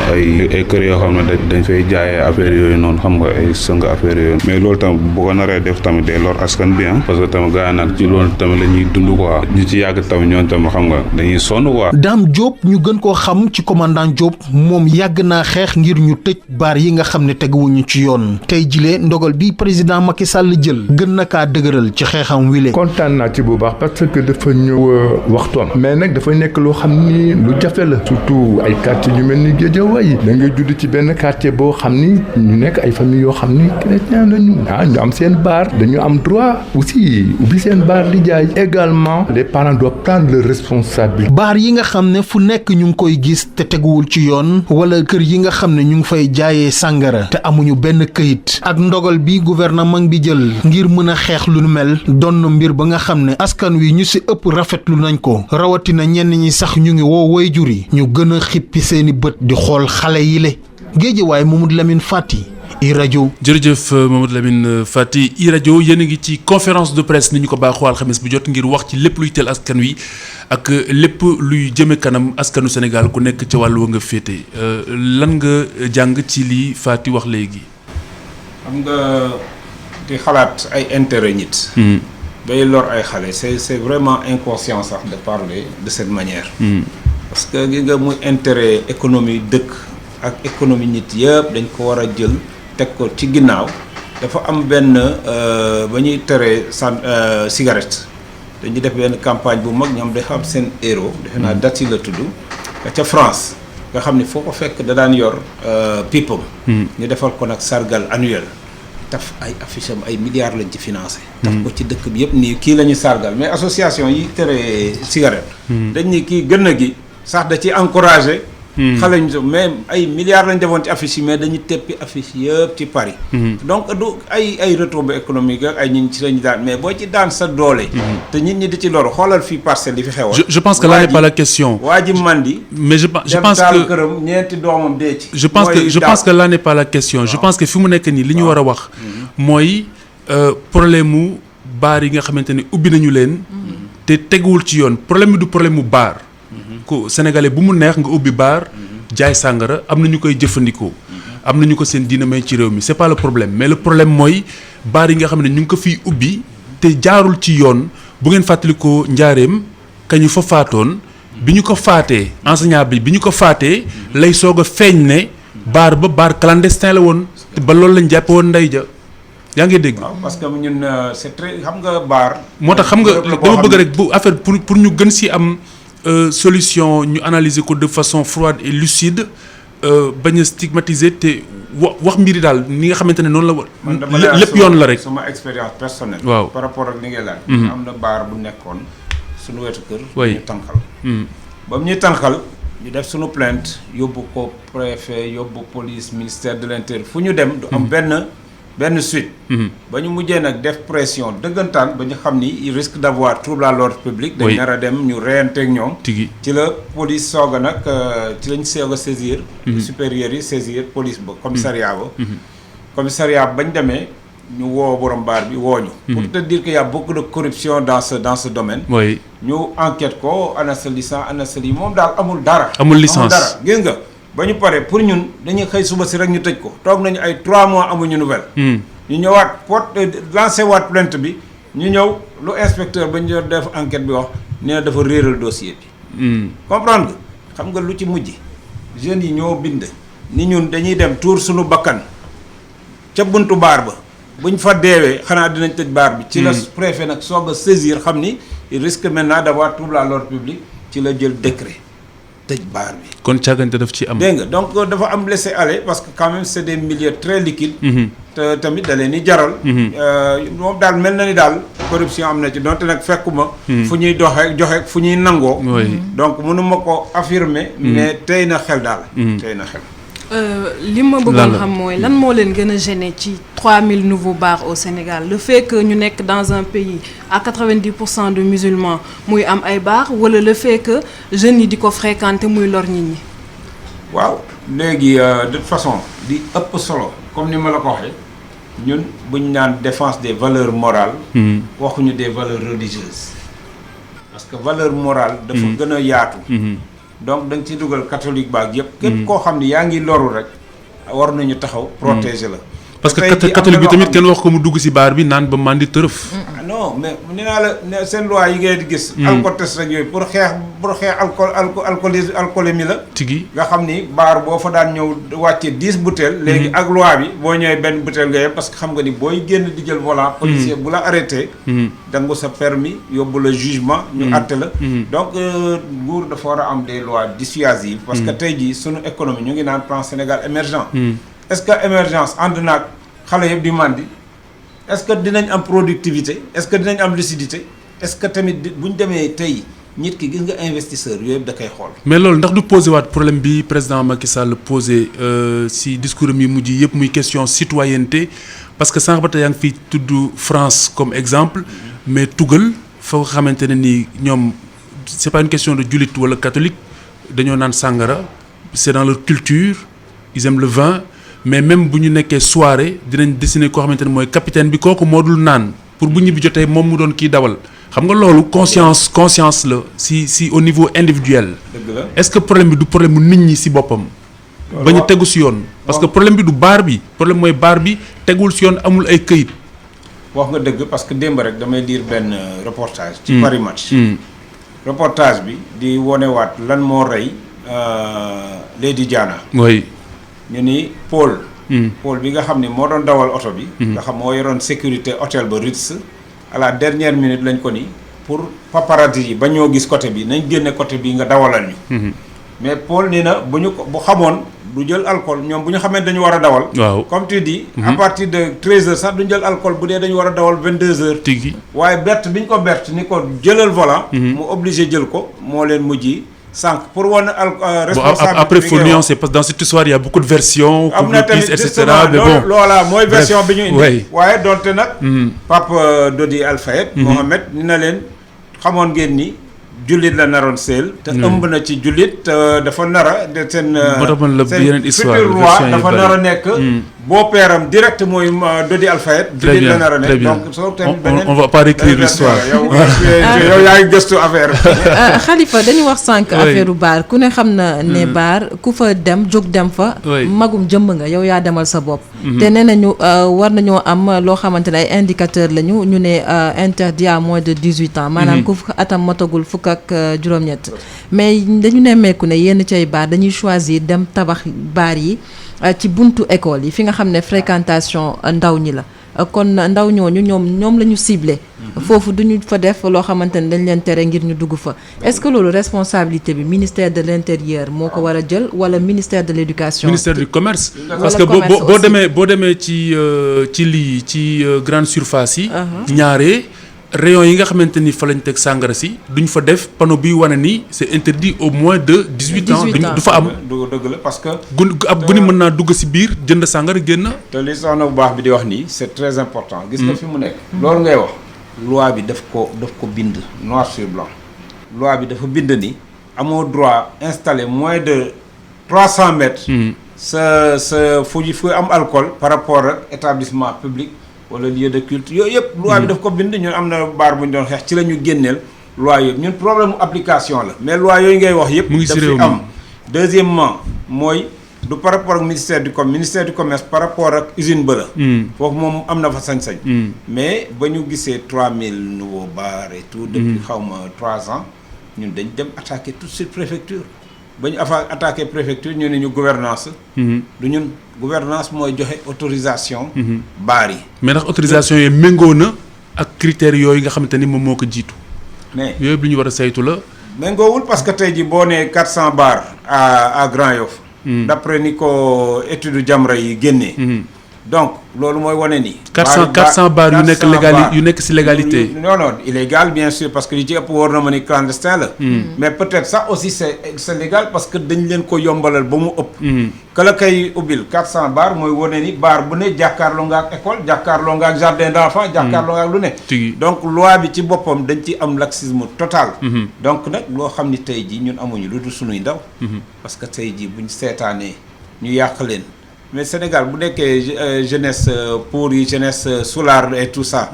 ay kër yoo xam ne dañ fay jaayee affaire yooyu noonu xam nga ay sëng affaire yooyu mais loolu tamit bu ko naree def tamit day lor askan bi parce que tamit gars yi nag ci loolu tamit la ñuy dund quoi ñu ci yàgg tamit ñoom tamit xam nga dañuy sonn quoi. Dame Diop ñu gën koo xam ci commandant Diop moom yàgg naa xeex ngir ñu tëj baar yi nga xam ne teguwuñu ci yoon tey jile ndogal bi président Macky Sall jël gën na kaa dëgëral ci xeexam wile. kontaan naa ci bu baax parce que dafa ñëw waxtoon mais nag dafa nekk loo xam ni lu jafe la surtout ay quartier yu mel ni Guédiawaye da ngay judd ci benn quartier boo xam ni ñu nekk ay famille yoo xam ni chrétien lañu ñu am seen baar dañu am droit aussi ubbi seen baar di jaay également les parents doivent prendre leur responsabilité. baar yi nga xam ne fu nekk ñu ngi koy gis te teguwul ci yoon wala kër yi nga xam ne ñu ngi fay jaayee sàngara te amuñu benn këyit ak ndogal bi gouvernement bi jël ngir mën a xeex lu nu mel doon na mbir ba nga xam ne askan wi ñu ci ëpp rafetlu nañ ko rawatina ñenn ñi sax ñu ngi woo waajur yi ñu gën a xippi seeni bët di xool xale yi le Guédiawaye Mamadou Lamine Fati iRadio. jërëjëf Mamadou Lamine Fati iRadio yéen a ngi ci conférence de presse ni ñu ko baaxoo alxames bu jot ngir wax ci lépp luy teel askan wi ak lépp luy jëme kanam askanu Sénégal ku nekk ca wàllu wa nga féete lan nga jàng ci li Fati wax léegi. xam nga di xalaat ay intérêt nit. bay lor ay xale c'est vraiment inconscient sax de parler de cette manière. parce que gi nga muy intérêt économie dëkk ak économie nit yëpp dañ ko war a jël teg ko ci ginnaaw dafa am benn ba ñuy teree cigarette dañuy def benn campagne bu mag ñoom day xam seen héros defe naa dati la tudd ca France nga xam ni foo ko fekk da daan yor pipam ñu defal ko nag sargal annuel taf ay affiche am ay milliards lañ ci financé taf ko ci dëkk bi yëpp nii kii la ñu sargal mais association yi tere cigarette dañ ni kii gën a gi sax da ci encouragé xale ñu mais ay milliards lañ defoon ci affiche yi mais dañuy teppi affiche yëpp ci Paris donc du ay retombées économiques ak ay ñi ci lañu daan mais boo ci daan sa doole te nit ñi di ci loru xoolal fii Parcelles li fi xewoon je pense que là n'est pas la question waa ji mandi mais je pense que këram ñeenti doomam dee ci je pense que là n'est pas la question je pense que fi mu nekk nii li ñu war a wax mooy problème mu baar yi nga xamante ne ubbi nañu leen te teguwul ci yoon problème bi du problème mu baar ko sénégalais bu mu neex nga ubbi baar jaay sàngara am na ñu koy jëfandikoo am na ñu ko seen diina may ci réew mi c'est pas le problème mais le problème mooy baar yi nga xam ne ñu ngi ko fiy ubbi te jaarul ci yoon bu ngeen fàttalikoo njaareem kañu fa faatoon bi ñu ko faatee enseignant bi ñu ko faatee lay soog a feeñ ne baar clandestin la woon ba loolu lañ jàppe woon ndey ja yaa ngi dégg. waaw parce que ñun c'est très xam nga baar. moo tax xam nga dama bëgg rek bu affaire pour ñu gën si am solution ñu analyser ko de façon froide et lucide bañ a stigmatiser te wax mbiri daal ni nga xamante ne noonu la war. lépp yoon la rek sama expérience personnelle. waaw par rapport ak li ngay laaj. am na baar bu nekkoon suñu wetu kër. oui ñu tànqal. ba mu ñuy tànqal ñu def suñu plainte yóbbu ko préfet yóbbu police ministère de l'intérieur fu ñu dem du am benn suite. ba ñu mujjee nag def pression dëggantaan ba ñu xam ni il risque d'avoir trouble à l'ordre public. dañ nar a dem ñu reyanteeg ñoom. ci la police soog a nag ci lañ soog a saisir. supérieurs yi saisir police ba commissariat ba. commissariat bañ demee ñu woo borom baar bi woo ñu. pour te dire que y a beaucoup de corruption dans ce domaine. oui ñu enquête ko ana sa licence ana sa lii moom daal amul dara. amul licence dara gis nga. ba ñu paree pour ñun dañuy xëy suba si rek ñu tëj ko toog nañu ay 3 mois amuñu nouvelle. ñu ñëwaat lancé waat plainte bi ñu ñëw lu inspecteur ba ñu def enquête bi wax nee na dafa réeral dossier bi. comprendre nga xam nga lu ci mujj jeunes yi ñoo bind ni ñun dañuy dem tuur suñu bakkan ca buntu baar ba buñ fa deewee xanaa dinañ tëj baar bi. ci la préfet nag soog a saisir xam ni il risque maintenant d'avoir trouble à l'ordre public ci la jël décret. tëj baar bi. kon càggante daf ci am. dégg nga donc dafa am laisser aller parce que quand même c'est des milieux très liquides. te tamit da leen di jaral. moom daal mel na ni daal corruption am na ci donte nag fekkuma. fu ñuy joxe fu ñuy nangoo. donc mënuma ko affirmer. mais tey na xel daal. tey na xel. li ma bëggoon xam mooy lan moo leen gën a gêner ci 3000 nouveaux bars au Sénégal le fait que ñu nekk dans un pays à 90% de musulmans muy am ay bars wala le fait que jeunes yi di ko fréquenter muy lor nit ñi. waaw léegi de toute façon di ëpp solo comme ni ma la ko waxee ñun buñ naan défense des valeurs morales. waxuñu des valeurs religieuses. parce que valeur morale. dafa gën a yaatu. donc da nga ciy dugal catholique baag yëpp. képp koo xam ne yaa ngi loru rek war nañu taxaw protéger la. parce que catholique bi tamit kenn wax ko mu dugg ci baar bi naan ba mandi tërëf. non mais nee naa la seen loi yi ngay di gis. alcotest rek yooyu pour xeex alcoolémie la. tigi nga xam ni baar boo fa daan ñëw wàcce 10 bouteilles. léegi ak loi bi boo ñëwee benn bouteille nga yem parce que xam nga ni booy génn di jël volant. policier bu la arrêté. dangu sa permis yóbbu la jugement. ñu àtte la. donc nguur dafa war a am des lois dissuasives. parce que tey jii sunu économie ñu ngi naan plan Sénégal émergent. est-ce que émergence ànd naag xale yëpp di mandi est-ce que dinañ am productivité est-ce que dinañ am lucidité est-ce que tamit bu ñu demee tey nit ki gis nga investisseur yooyu yëpp da koy xool. mais loolu ndax du posé waat problème bi président Macky Sall posé si discours mi mujj yëpp muy question citoyenneté parce que sànq ba tey yaa ngi fi tudd France comme exemple mais tugal fa nga xamante ne ni ñoom c'est pas une question de jullit wala catholique dañoo naan sàngara c'est dans leur culture ils aiment le vin. mais même bu ñu nekkee soirée dinañ dessiner koo xamante ne mooy capitaine bi kooku moo dul naan pour bu ñibbi jotee moom mu doon kii dawal xam nga loolu conscience la si au niveau individuel. dëgg la est-ce que problème bi du problème mu nit ñi si boppam. ba ñu tegu si yoon. parce que problème bi du baar bi problème mooy baar bi tegul si yoon amul ay këyit. wax nga dëgg parce que démb rek damay lire benn reportage. ci Paris Match. reportage bi di wonewaat lan moo rey Lady Diana. oui. ñu ni Paul bi nga xam ni moo doon dawal oto bi. nga xam moo yoroon sécurité hôtel ba Ritz. à la dernière minute lañ ko ni pour paparazzi yi ba ñoo gis côté bi nañ génne côté bi nga dawalal ñu. mais Paul ni na bu xamoon du jël alcool ñoom bu ñu xamee dañu war a dawal. waaw comme tu dis. à partir de 13h sax duñ jël alcool bu dee dañu war a dawal 22h. tigi waaye bert bi ñu ko bert ni ko jëlal volant. mu obligé jël ko moo leen mujj. sànq pour wane responsabilité après faut nuancer parce que dans cette histoire il y a beaucoup de versions. am na tamit et cetera mais bon loola mooy version bi ñu indi. waaye donte nag. Pape Dodi Alfayed. Mohamed ni na leen xamoon ngeen ni jullit la naroon seel. te ëmb na ci jullit dafa nara de seen. yeneen histoire futur roi dafa nar a nekk. beau-père direct mooy Dodi Alfayet. très bien très bien donc soo tamit beneen on va pas réécrire l'histoire. yow yaa ngi gëstu affaire Khalifa dañuy wax sànq affaire u baar ku ne xam na ne baar ku fa dem jóg dem fa magum jëmm nga yow yaa demal sa bopp te nee nañu war nañoo am loo xamante ne ay indicateur lañu ñu ne interdit à moins de 18 ans maanaam ku atam matagul fukk ak juróom-ñett mais dañu nemmeeku ne yenn ci ay baar dañuy choisir dem tabax baar yi ci buntu école yi fi nga xam ne fréquentation ndaw ñi la kon ndaw ñooñu ñoom la ñu ciblé foofu duñu fa def loo xamante ne dañ leen tere ngir ñu dugg fa est-ce que loolu responsabilité bi ministère de l'intérieur moo ko war a jël wala ministère de l'éducation ministère du commerce parce que boo demee ci lii ci grande surface yi ñaare rayon yi nga xamante ni fa lañ teg sàngara si duñ fa def panneau bi wane ni c'est interdit au moins de 18 ans du fa am dëgg la parce que ab guni mën naa dugg si biir jënd sàngara génn te li soxna bu baax bi di wax nii c'est très important gis nga fi mu nekk loolu ngay wax loi bi daf ko bind noir sur blanc loi bi dafa bind ni amoo droit installer moins de 300 mètres sa fu am alcool par rapport ak établissement public wala lieu de culte yooyu yëpp loi bi daf ko bind ñun am na baar bu ñu doon xeex ci la ñu génneel loi yëpp ñun problème mu application la mais loi yooyu ngay wax yëpp daf fi am deuxièmement mooy du par rapport ak ministère du commerce par rapport ak usine ba la foofu moom am na fa sañ-sañ mais ba ñu gisee 3000 nouveaux bars et tout depuis xawma 3 ans ñun dañ dem attaquer tout de suite préfecture ba ñu attaqué préfecture ñu ne ñu gouvernance du ñun gouvernance mooy joxe autorisation baar yi mais ndax autorisation yi méngoo na ak critères yooyu nga xamante ni moom moo ko jiitu mais yooyu lu ñu war a saytu la méngoowul parce que tey ji boo nee 400 bars à Grand Yoff d'après ni ko étude Jamra yi génnee donc loolu mooy wane ni 400 bars yu nekk ci légalité non illégal bien sûr parce que li ci ëpp war na ma ni clandestin la mais peut-être ça aussi c'est légal parce que dañ leen ko yombalal ba mu ëpp que la kay ubbil 400 bars mooy wane ni bar bu ne jàkkaarloo nga ak école jàkkaarloo nga ak jardin d'enfants jàkkaarloo nga ak lu ne donc loi bi ci boppam dañ ci am laxisme total donc nag loo xam ni tey ji ñun amuñu lu dul sunuy ndaw parce que tey ji buñ seetaanee ñu yàq leen mais Sénégal bu nekkee jeunesse pour yi jeunesse soulard et tout ça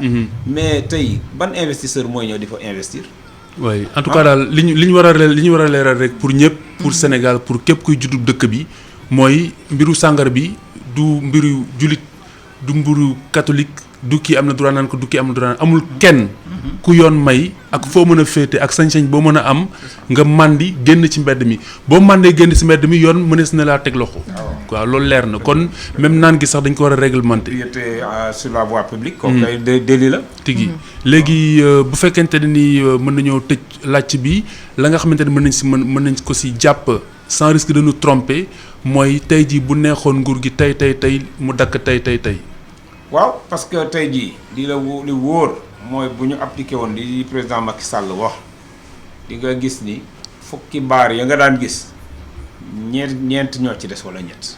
mais tey ban investisseur mooy ñëw di fa investir oui en tout cas daal li ñu war a leeral rek pour ñëpp pour Sénégal pour képp kuy juddu dëkk bi mooy mbiru sàngara bi du mbiru julit du mbiru catholique du kii am na droit naan ko du kii am na droit naan amul kenn ku yoon may ak foo mën a féete ak sañ-sañ boo mën a am nga màndi génn ci mbedd mi boo màndee génn ci mbedd mi yoon mënees na laa teg loxo waaw loolu leer na kon même naan gi sax dañ ko war a réglementer sur la voie publique comme kay délit la tigi léegi bu fekkente ne ni mën nañoo tëj làcc bi la nga xamante ne mën nañ ko ci jàpp sans risque de nous tromper mooy tey jii bu neexoon nguur gi tey mu dakk tey waaw parce que tey jii li wóor mooy bu ñu appliqué woon li président Macky Sall wax di nga gis ni fukki baar ya nga daan gis ñeent ñoo ci des wala ñett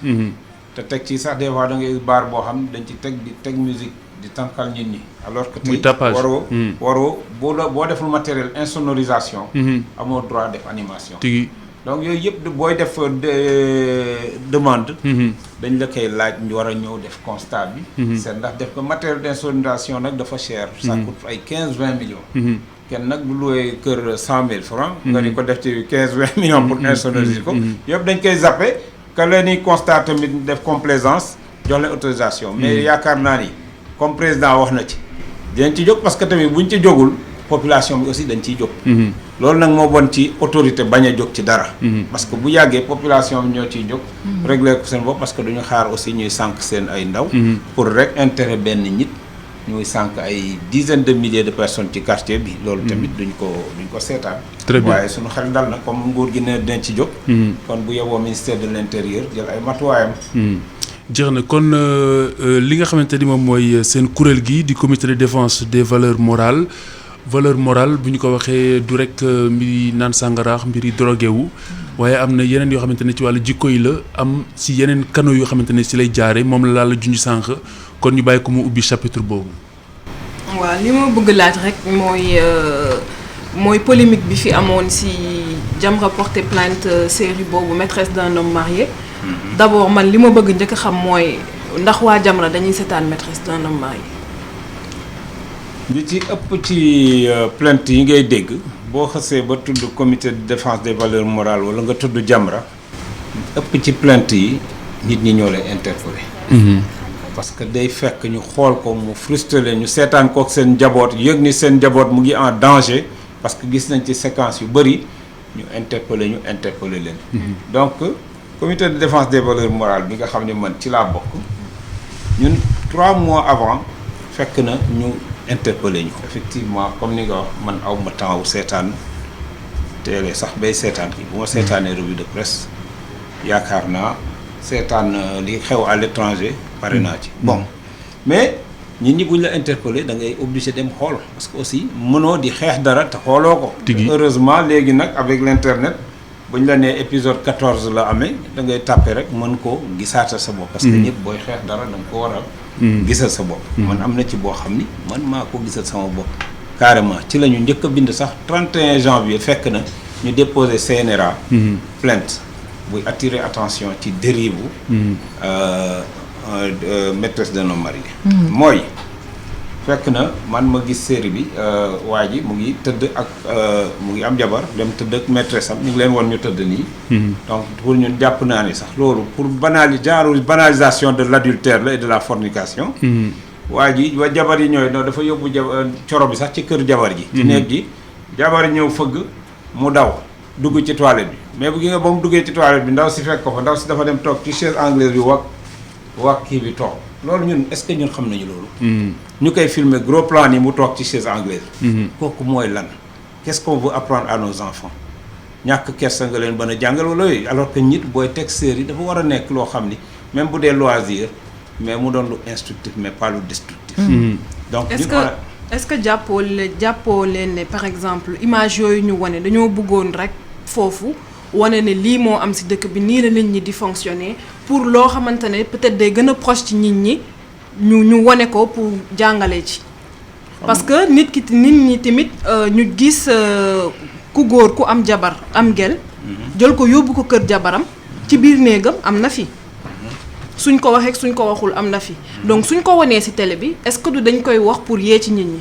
te teg ci sax des fois da ngay baar boo xam dañ ci teg musique di tànkal nit ñi alors que tey waroo boo deful matériel insonorisation amoo droit def animation donc yooyu yëpp booy def demande dañ la koy laaj ñu war a ñëw def constat bi c'est ndax def ko matériel d'insonorisation nag dafa cher ça coûte ay 15-20 millions kenn nag bu loué kër 100 000 francs nga di ko def ci 15-20 millions pour insonoriser ko yëpp dañ koy zappé que leen ni constat tamit def complaisance jox leen autorisation mais yaakaar naa ni comme président wax na ci dinañ ci jóg parce que tamit buñ ci jógul population bi aussi dañ ciy jóg loolu nag moo bon ci autorité bañ a jóg ci dara parce que bu yàggee population bi ñoo ciy jóg régler ko seen bopp parce que duñu xaar aussi ñuy sànq seen ay ndaw pour rek intérêt benn nit ñuy sànq ay dizaines de milliers de personnes ci quartier bi loolu tamit duñ ko seetaan très bien waaye suñu xel dal na comme nguur gi ne dinañ ci jóg kon bu yeboo ministère de l'intérieur jël ay matuwaayam jeex na kon li nga xamante ni moom mooy seen kuréel gi di comité de défense des valeurs morales bu ñu ko waxee du rek mbiri naan sàngaraax mbiri drogué wu waaye am na yeneen yoo xamante ne ci wàllu jikko yi la am si yeneen canaux yoo xamante ne si lay jaare moom la la junj sànq kon ñu bàyyi ko mu ubbi chapitre boobu. waaw li ma bëgg laaj rek mooy polémique bi fi amoon si Jamra porté plainte série boobu maîtresse d'un homme marié d'abord man li ma bëgg njëkk a xam mooy ndax waa Jamra dañuy seetaan maîtresse d'un homme marié. li ci ëpp ci plainte yi ngay dégg boo xasee ba tudd comité de défense des valeurs morales wala nga tudd Jamra ëpp ci plainte yi nit ñi ñoo lay interpeller. parce que day fekk ñu xool ko mu frustré ñu seetaan kook seen njaboot yëg ni seen njaboot mu ngi en danger parce que gis nañ ci séquence yu bëri ñu interpeller leen. donc comité de défense des valeurs morales bi nga xam ne man ci laa bokk ñun 3 mois avant fekk na ñu interpeller ñu. effectivement comme ni nga wax man aw ma temps wu seetaan télé sax bay seetaan kii bu ma seetaanee revue de presse yaakaar naa seetaan li xew à l'étranger pare naa ci bon mais nit ñi buñ la interpeller da ngay obligé dem xool parce que aussi mënoo di xeex dara te xooloo ko. heureusement léegi nag avec l'internet buñ la nee épisode 14 la amee da ngay tàppe rek mën ko gisaatal sa bopp. parce que ñëpp booy xeex dara da nga ko war a gisal sa bopp. man am na ci boo xam ni man maa ko gisal sama bopp carrément ci la ñu njëkk a bind sax 31 janvier fekk na ñu déposé CNRA plainte buy attirer attention ci dérive maîtresse d'un homme marié. mooy fekk na man ma gis série bi waa ji mu ngi tëdd ak mu ngi am jabar dem tëdd ak maîtresse am ñu ngi leen woon ñu tëdd nii. donc pour ñun jàpp naa ni sax loolu pour banalisation de l'adultère la et de la fornication. waa ji wa jabar yi ñooy non dafa yóbbu coro bi sax ci kër jabar ji. ci néeg ji jabar ñëw fëgg mu daw dugg ci toilette bi mais bu gi nga ba mu duggee ci toilette bi ndaw si fekk ko fa ndaw si dafa dem toog ci chaise anglaise bi wax kii bi toog loolu ñun est-ce que ñun xam nañu loolu. ñu koy filmer gros plan yi mu toog ci chaise anglaise. kooku mooy lan qu'est-ce qu'on veut apprendre à nos enfants ñàkk kersa nga leen mën a jàngal wala yooyu alors que nit booy teg série dafa war a nekk loo xam ni même bu dee loisir mais mu doon lu instructif mais pas lu destructif. donc est-ce que jàppoo leen ne par exemple image yooyu ñu wane dañoo bëggoon rek foofu wane ne lii moo am ci dëkk bi nii la nit ñi di fonctionner pour loo xamante ne peut-être day gën a proche ci nit ñi ñu wane ko pour jàngale ci. parce que nit ñi tamit ñu gis ku góor ku am jabar am gel jël ko yóbbu ko kër jabaram ci biir néegam am na fi. suñ ko waxee suñ ko waxul am na fi donc suñ ko wanee ci télé bi est-ce que du dañ koy wax pour yee ci nit ñi.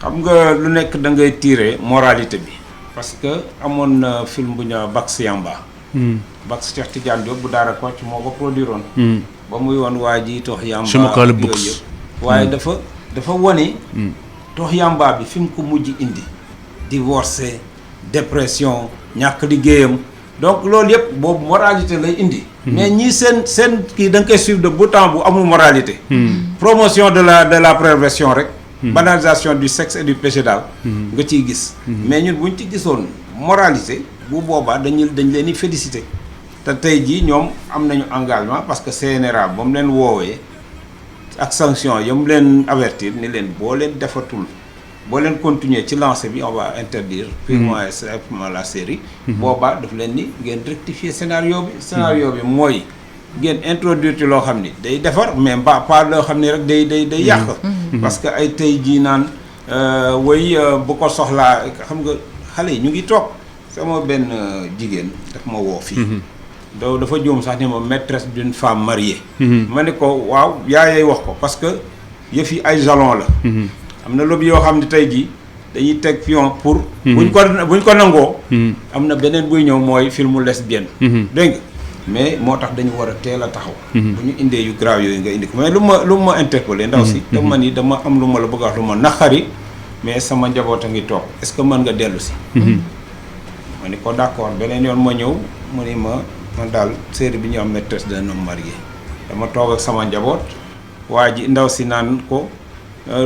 xam nga lu nekk da ngay tirer moralité bi parce que amoon na film bu ñu Bax Yamba. Bax Cheikh Tidiane Diop bu Daara Kocc moo ko produire woon. ba muy woon waa ji toox yamba yooyu yëpp waaye dafa wane. toox yamba bi fi mu ko mujj indi. divorcé dépression ñàkk liggéeyam donc loolu yëpp boobu moralité lay indi. mais ñii seen kii da nga koy suivre de bout en bout amul moralité. promotion de la perversion rek. banalisation du sexe et du péché daal. nga ciy gis. mais ñun buñ ci gisoon moralité bu boobaa dañ leen di féliciter. te tey jii ñoom am nañu engagement parce que CNRA ba mu leen woowee ak sanction ya mu leen avertir ni leen boo leen defatul boo leen continuer ci lancé bi on va interdire purement et simplement la série. boobaa daf leen ni ngeen rectifier scénario bi. scénario bi mooy ngeen introduire ci loo xam ni day defar mais pas loo xam ni rek day yàq. parce que ay tey jii naan bu ko soxlaa xam nga xale yi ñu ngi toog sama benn jigéen daf ma woo fii. dafa juum sax ni ma maîtresse d'une femme mariée. ma ne ko waaw yaayay wax ko parce que yëf yi ay jalon la. am na lobby yoo xam ne tey jii dañuy teg pion pour. buñ ko nangoo. am na beneen buy ñëw mooy filmu lesbienne. dégg nga mais moo tax dañu war a teel a taxaw. bu ñu indee yu grave yooyu nga indi ko mais lu ma interpellé ndaw si. dama ma ni dama am lu ma la bëgg a wax lu ma naqari mais sama njaboot a ngi toog est-ce que mën nga dellu si. ma ni ko d'accord beneen yoon ma ñëw mu ni man daal série bi ñu am maîtresse d'un homme marié dama toog ak sama njaboot waa ji ndaw si naan ko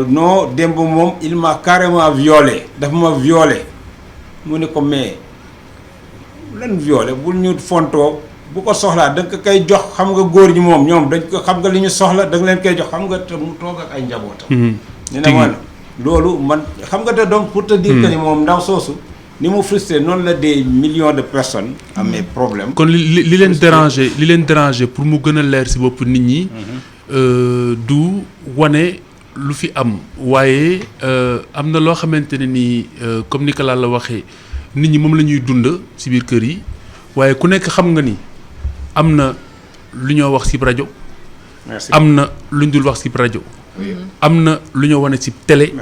non démb moom il m'a carrément violé dafa ma violé mu ne ko mais lan violé bul ñu fontoo bu ko soxlaa da nga ko koy jox xam nga góor ñi moom ñoom dañ ko xam nga li ñu soxla da nga leen koy jox xam nga te mu toog ak ay njabootam. ñu ne man loolu man xam nga te donc pour te dire que ni moom ndaw soosu. ni mu frustré noonu la des millions de personnes amee problème. kon li leen déranger pour mu gën a leer ci bopp nit ñi. du wane lu fi am waaye am na loo xamante ne nii comme ni ko la waxee nit ñi moom la ñuy dund ci biir kër yi waaye ku nekk xam nga ni am na lu ñoo wax ci rajo am na lu ñu dul wax ci rajo. am na lu ñu wane ci télé.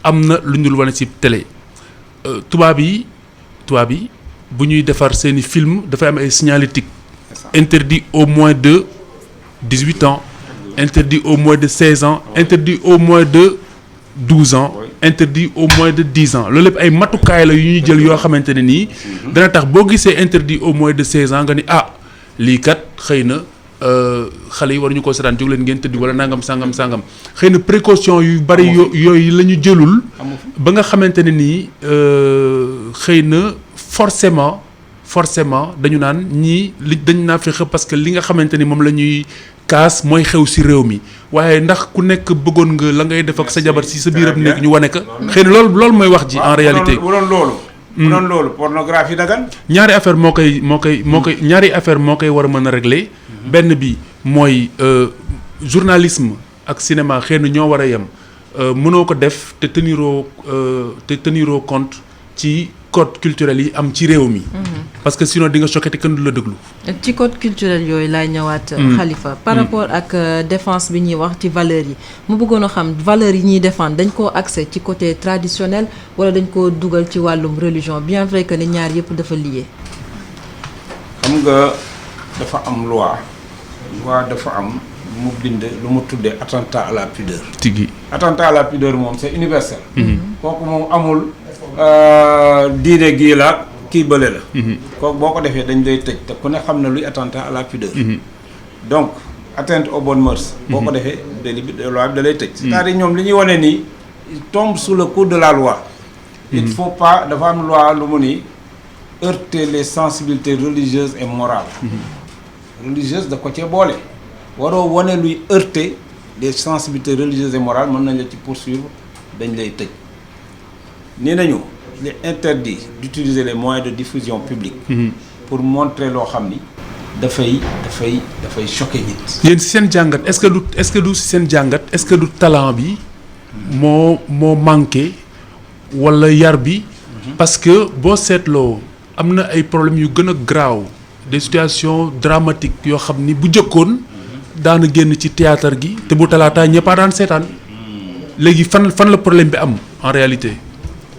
am na lu ñu dul wane ci télé. tubaab yi bu ñuy defar seeni film dafay am ay signalétique interdit au moins de 18 ans interdit au moins de 16 ans interdit au moins de 12 ans interdit au moins de 10 ans loolu lépp ay matukaay la yu ñuy jël yoo xamante ne nii dana tax boo gisee interdit au moins de 16 ans nga ni lii kat xëy na xale yi war ñu ko seetaan jóg leen ngeen tëdd wala nangam sangam xëy na précaution yu bari yooyu la ñu jëlul ba nga xamante ne nii xëy na forcément dañu naan ñii dañu naa fexe parce que li nga xamante ni moom la ñuy kaas mooy xew ci réew mi waaye ndax ku nekk bëggoon nga la ngay def ak sa jabar ci sa biiram nekk ñu wane ko xëy na loolu mooy wax ji en réalité. bu doon loolu pornographie dagan. ñaari affaire moo koy war a mën a régler. benn bi mooy journalisme ak cinéma xëy na ñoo war a yem mënoo ko def te teniroo compte ci code culturel yi am ci réew mi. parce que sinon di nga choqué te kenn du la déglu. ci code culturel yooyu laay ñëwaat. Khalifa par rapport ak défense bi ñuy wax ci valeurs yi mu bëggoon a xam valeurs yi ñuy défendre dañ koo accès ci côté traditionnel wala dañ koo dugal ci wàllum religion bien vrai que ni ñaar yëpp dafa lié. xam nga dafa am loi dafa am lu mu bind lu mu tuddee attentat à la pudeur. tigi attentat à la pudeur moom c'est universel. kooku moom amul diine gii la kii bële la. kooku boo ko defee dañ lay tëj te ku ne xam na luy attentat à la pudeur. donc atteinte aux bonnes mœurs. boo ko defee loi bi da lay tëj. c'est-à-dire ñoom li ñuy wane nii il tombe sous le coup de la loi. il faut pas dafa am loi lu mu ni heurter les sensibilités religieuses et morales. religieuses da ko cee boole. waroo wane luy heurter les sensibilités religieuses et morales mën nañ la ci poursuivre dañ lay tëj. nee nañu il est interdit d'utiliser les moyens de diffusion publique. pour montrer loo xam ni dafay choquer nit. yéen si seen jàngat est-ce que du si seen jàngat est-ce que du talent bi moo manqué wala yar bi. parce que boo seetloo am na ay problèmes yu gën a graaw des situations dramatiques yoo xam ni bu jëkkoon daana génn ci théâtre gi te bu talaataa ñëpp a daan seetaan léegi fan la problème bi am en réalité.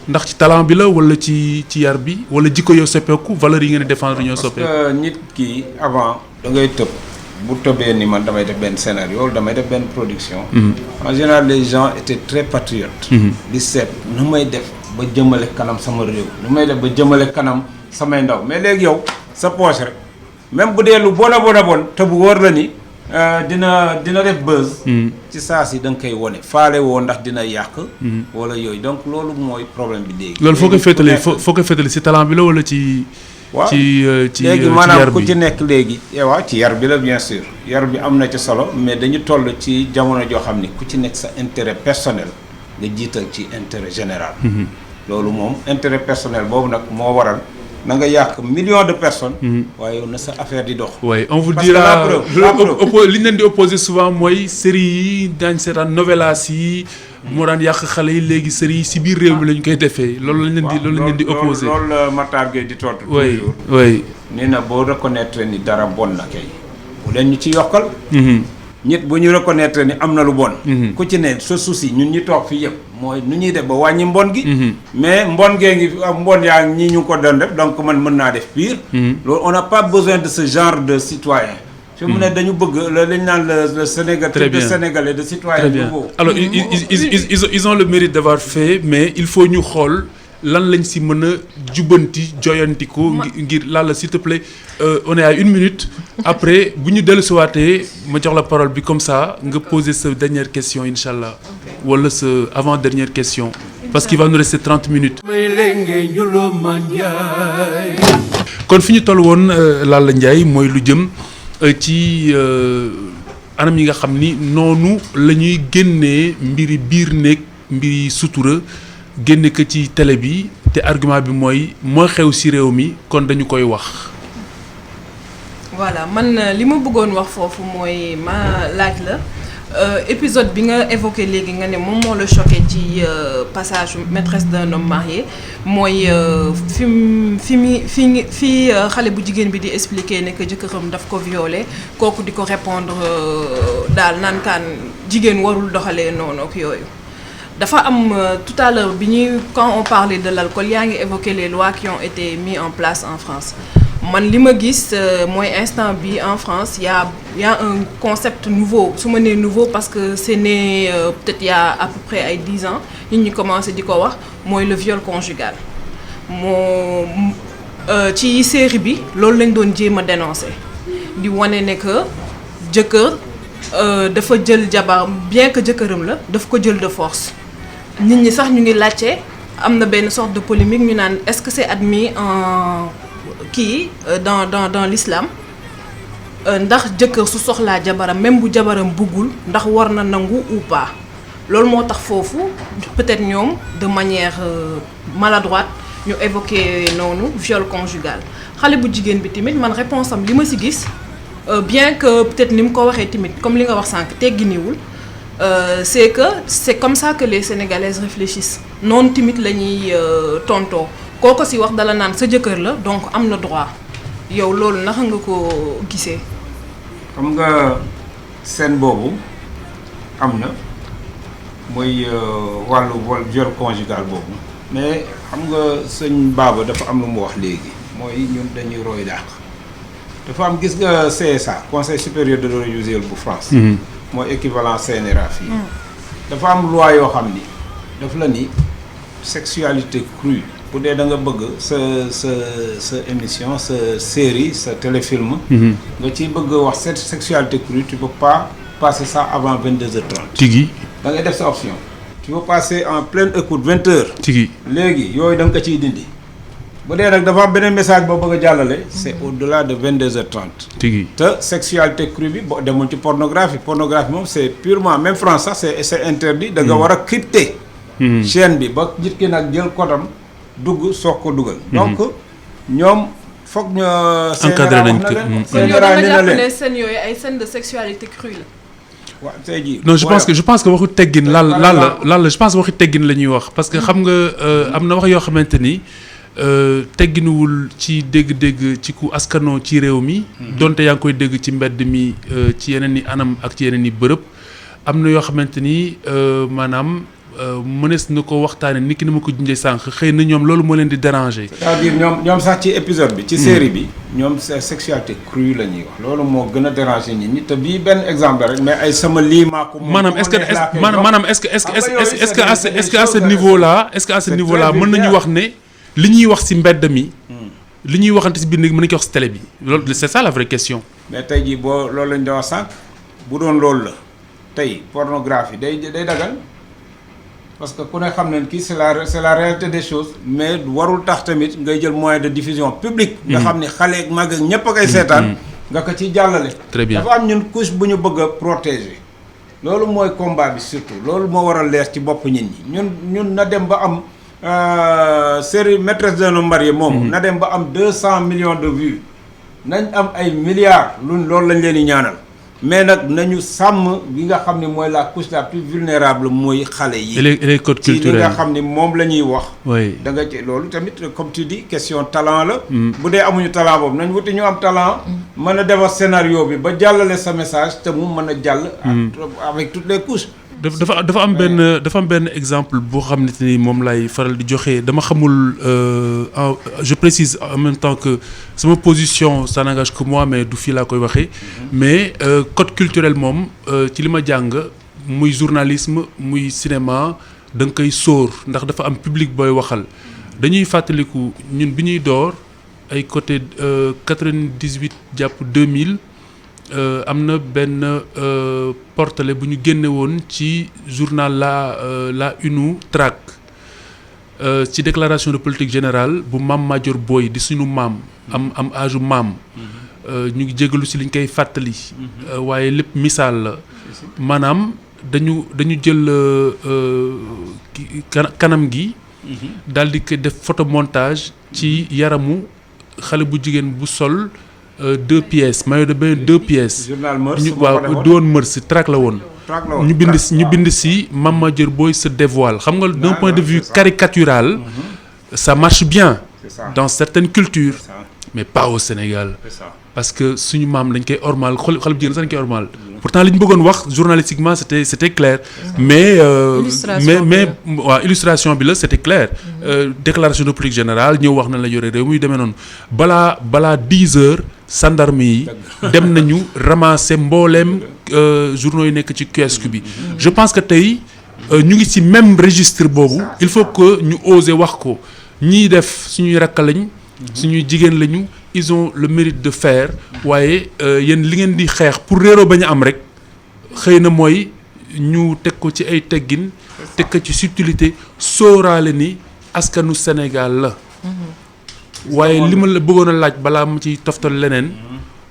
ndax ci talent bi la wala ci yar bi wala jikko yoo soppeeku valeurs yi ngeen di défendre ñoo soppeeku. parce que nit ki avant da ngay tëb bu tëbee ni man damay def benn scénario wala damay def benn production. en général les gens étaient très patriotes. di seet nu may def ba jëmale kanam sama réew nu may def ba jëmale kanam samay ndaw mais léegi yow sa poche rek même bu dee lu bon te bu wóor la ni dina def buzz. ci saa si da nga koy wone faale woo ndax dina yàq. wala yooyu donc loolu mooy problème bi léegi. loolu foo koy féetale ci talent bi la wala ci. ci léegi maanaam ku ci nekk léegi. waaw ci yar bi la bien sûr yar bi am na ci solo mais dañu toll ci jamono joo xam ni ku ci nekk sa intérêt personnel nga jiital ci intérêt général. loolu moom intérêt personnel boobu nag moo waral. na nga yàq millions de personnes. waaye yow na sa affaire di dox. oui on vous dira li ñu leen di opposé souvent mooy série yi daañu seetaan novelas yi. moo daan yàq xale yi léegi série yi si biir réew mi la ñu koy defee. loolu lañ leen di opposé loolu la Matar Gueye di tontu. oui toujours oui. nee na boo reconnaître ni dara bon na kay. bu leen ñu ci yokkal. nit bu ñu reconnaître ni am na lu bon. ku ci ne sa souci ñun ñi toog fii yëpp mooy nu ñuy def ba wàññi mbon gi. mais mbon gee ngi mbon yaa ñii ñu ko doon def donc man mën naa def pire. loolu on n'a pas besoin de ce genre de citoyen. fi mu ne dañu bëgg li ñu naan le Sénégal. très bien de Sénégalais de citoyen nouveau. alors ils ont le mérite d'avoir fait mais il faut ñu xool. lan lañ si mën a jubbanti joyanti ko ngir Lalla s'il te plaît on est à 1 minute après bu ñu dellusiwaatee ma jox la parole bi comme ça nga poser sa dernière question incha allah wala sa avant dernière question parce qu'il va nous rester 30 minutes. kon fi ñu toll woon Lalla Ndiaye mooy lu jëm ci anam yi nga xam ni noonu la ñuy génnee mbiri biir néeg mbiri sutura. génne ko ci télé bi te argument bi mooy xew ci réew mi kon dañu koy wax. voilà man li ma bëggoon wax foofu mooy ma laaj la épisode bi nga évoqué léegi nga ne moom moo la choqué ci passage maîtresse d'un homme marié mooy fi xale bu jigéen bi di expliquer ne que jëkkëram daf ko violé kooku di ko répondre daal naan kaan jigéen warul doxalee noonu ak yooyu. dafa am tout à l'heure bi ñuy quand on parlait de l'alcool yaa ngi évoqué les lois qui ont été mises en place en France. man li ma gis mooy instant bi en France y a un concept nouveau su ma nee nouveau parce que c'est né peut-être il y a à peu près ay 10 ans nit ñi commencé di ko wax mooy le viol conjugal moo ci série bi loolu lañ doon jéem a dénoncer di wane ne que jëkkër dafa jël jabar bien que jëkkëram la daf ko jël de force nit ñi sax ñu ngi laajte am na benn sorte de polémique ñu naan est-ce que c'est admis en dans l'islam ndax jëkkër su soxlaa jabaram même bu jabaram buggul ndax war na nangu ou pas loolu moo tax foofu peut-être ñoom de manière maladroite ñu évoqué noonu viol conjugal xale bu jigéen bi tamit man réponse am li ma ci gis bien que peut-être ni mu ko waxee tamit comme li nga wax sànq tegginiwul c'est que c'est comme ça que les Sénégalaises réfléchissent noonu tamit la ñuy tontoo kooko ci wax dala naan sa jëkkër la donc am na droit yow loolu naka nga ko gisee. xam nga scène boobu am na mooy wàllu viol conjugal boobu mais xam nga sëñ Baba dafa am lu mu wax léegi mooy ñun dañuy roy dàq dafa am gis nga CSA Conseil supérieur de l'audiovisuel bu France. mooy équivalent CNRA fii. dafa am loi yoo xam ni daf la ni sexualité crue. bu dee da nga bëgg sa émission sa série sa téléfilm. nga ciy bëgg wax cette sexualité crue tu peux pas passer ça avant 22h30. tigi da ngay def sa option. tu peux passer en pleine écoute 20h. tigi léegi yooyu da nga ko ciy dindi. bu dee nag dafa am beneen message boo bëgg a jàllale. c'est au-delà de 22h30. tigi te sexualité crue bi boo demul ci pornographie moom c'est purement même France sax c'est interdit. da nga war a crypter. chaîne bi ba nit ki nag jël kodam. dugg soog ko dugal. donc ñoom foog ñu. encadré nañ ko kon yow da nga jàpp ne scène yooyu ay scène de sexualité crue la. waaw tey jii. non je pense que waxu teggin lan la je pense waxu teggin la ñuy wax parce que xam nga am na wax yoo xamante ni tegginuwul ci dégg-dégg ci ku askanoo ci réew mi. donte yaa ngi koy dégg ci mbedd mi ci yeneen i anam ak ci yeneen i bërëb am na yoo xamante ni maanaam. mënees na ko waxtaane ni ki ni ma ko junjee sànq xëy na ñoom loolu moo leen di déranger. c'est-à-dire ñoom sax ci épisode bi. ci série bi ñoom sexualité crue la ñuy wax. loolu moo gën a déranger nit ñi te bii benn exemple rek mais ay sama lii maa ko. maanaam est-ce que à ce niveau là mën nañu wax ne li ñuy wax ci mbedd mi. li ñuy waxante ci biir mën nañu ko wax ci télé bi loolu c'est ça la vraie question. mais tey jii boo loolu lañ doon wax sànq bu doon loolu la tey pornographie day dagal. parce que ku ne xam ne kii c'est la réalité des choses mais warul tax tamit ngay jël moyen de diffusion publique. nga xam ni xale ak mag ak ñëpp a koy seetaan. nga ko ciy jàllale. très bien dafa am ñun couche bu ñu bëgg a protéger. loolu mooy combat bi surtout loolu moo war a leer ci bopp nit ñi ñun na dem ba am série maîtresse d'un homme marié moom. na dem ba am 200 millions de vues. nañ am ay milliards loolu lañ leen di ñaanal. mais nag nañu sàmm bi nga xam ne mooy la couche la plus vulnérable mooy xale yi. les codes culturels ci li nga xam ne moom la ñuy wax. oui da nga ci loolu tamit comme tu dis question talent la. bu dee amuñu talent boobu nañ wuti ñu am talent. mën a defar scénario bi ba jàllale sa message te mu mën a jàll. avec toutes les couches. dafa am benn exemple boo xam ne ni moom lay faral di joxe dama xamul je précise en même temps que sama position ça n'engage que moi mais du fii laa koy waxee mais code culturel moom ci li ma jàng muy journalisme muy cinéma da nga koy sóor ndax dafa am public booy waxal dañuy fàttaliku ñun bi ñuy door ay côté 98 jàpp 2000 am na benn portale bu ñu génne woon ci journal la Une Trac ci déclaration de politique générale bu Mame Madior Boye di suñu maam am âge maam ñu ngi jégalu si liñ koy fàttali waaye lépp misaal la maanaam dañu jël kanam gi daal di ko def photomontage ci yaramu xale bu jigéen bu sol 2 pièces maillot de bain 2 pièces. journal Mœurs ñu waaw doon Mœurs track la woon. ñu bind si Mama Dior Boy se dévoile xam nga d'un point de vue caricatural. Ça marche bien. Dans certaines cultures. Mais pas au Sénégal. Parce que suñu maam dañ koy ormal xale bu jigéen sax dañ koy ormal. Pourtant li ñu bëggoon wax journalistiquement c'était clair. mais illustration bi la c'était clair. Déclaration de politique générale ñëw wax na la yore réew muy demee noonu balaa 10 heures gendarme yi dem nañu ramasser mbooleem journaux yi nekk ci kiosque bi. Je pense que tey ñu ngi ci même registre boobu il faut que ñu oser wax ko ñiy def suñuy rakk lañ. suñuy jigéen lañu ils ont le mérite de faire waaye yéen li ngeen di xeex pour réeroo bañ a am rek xëy na mooy ñu teg ko ci ay teggin teg ko ci subtilité sóoraale ni askanu Sénégal la waaye li ma la bëggoon a laaj balaa ma ci toftal leneen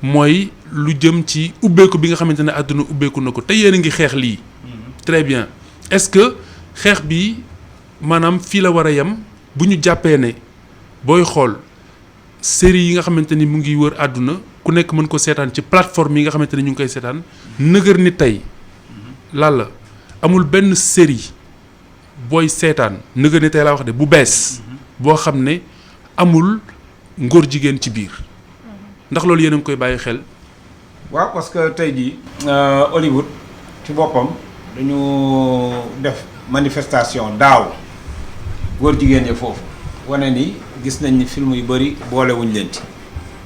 mooy lu jëm ci ubbeeku bi nga xamante ne àdduna ubbeeku na ko te yéen a ngi xeex lii très bien est-ce que xeex bi maanaam fii la war a yem bu ñu jàppee ne booy xool série yi nga xamante ni mu ngi wër àdduna ku nekk mën ko seetaan ci plateforme yi nga xamante ni ñu ngi koy seetaan nëgër ni tey la amul benn série booy seetaan nëgër ni tey laa wax de bu bees boo xam ne amul ngóor jigéen ci biir ndax loolu yéen a ngi koy bàyyi xel. waaw parce que tey jii Hollywood ci boppam dañu def manifestation daaw góor jigéen ñi foofu wane ni gis nañ ni film yu bëri boolewuñ leen ci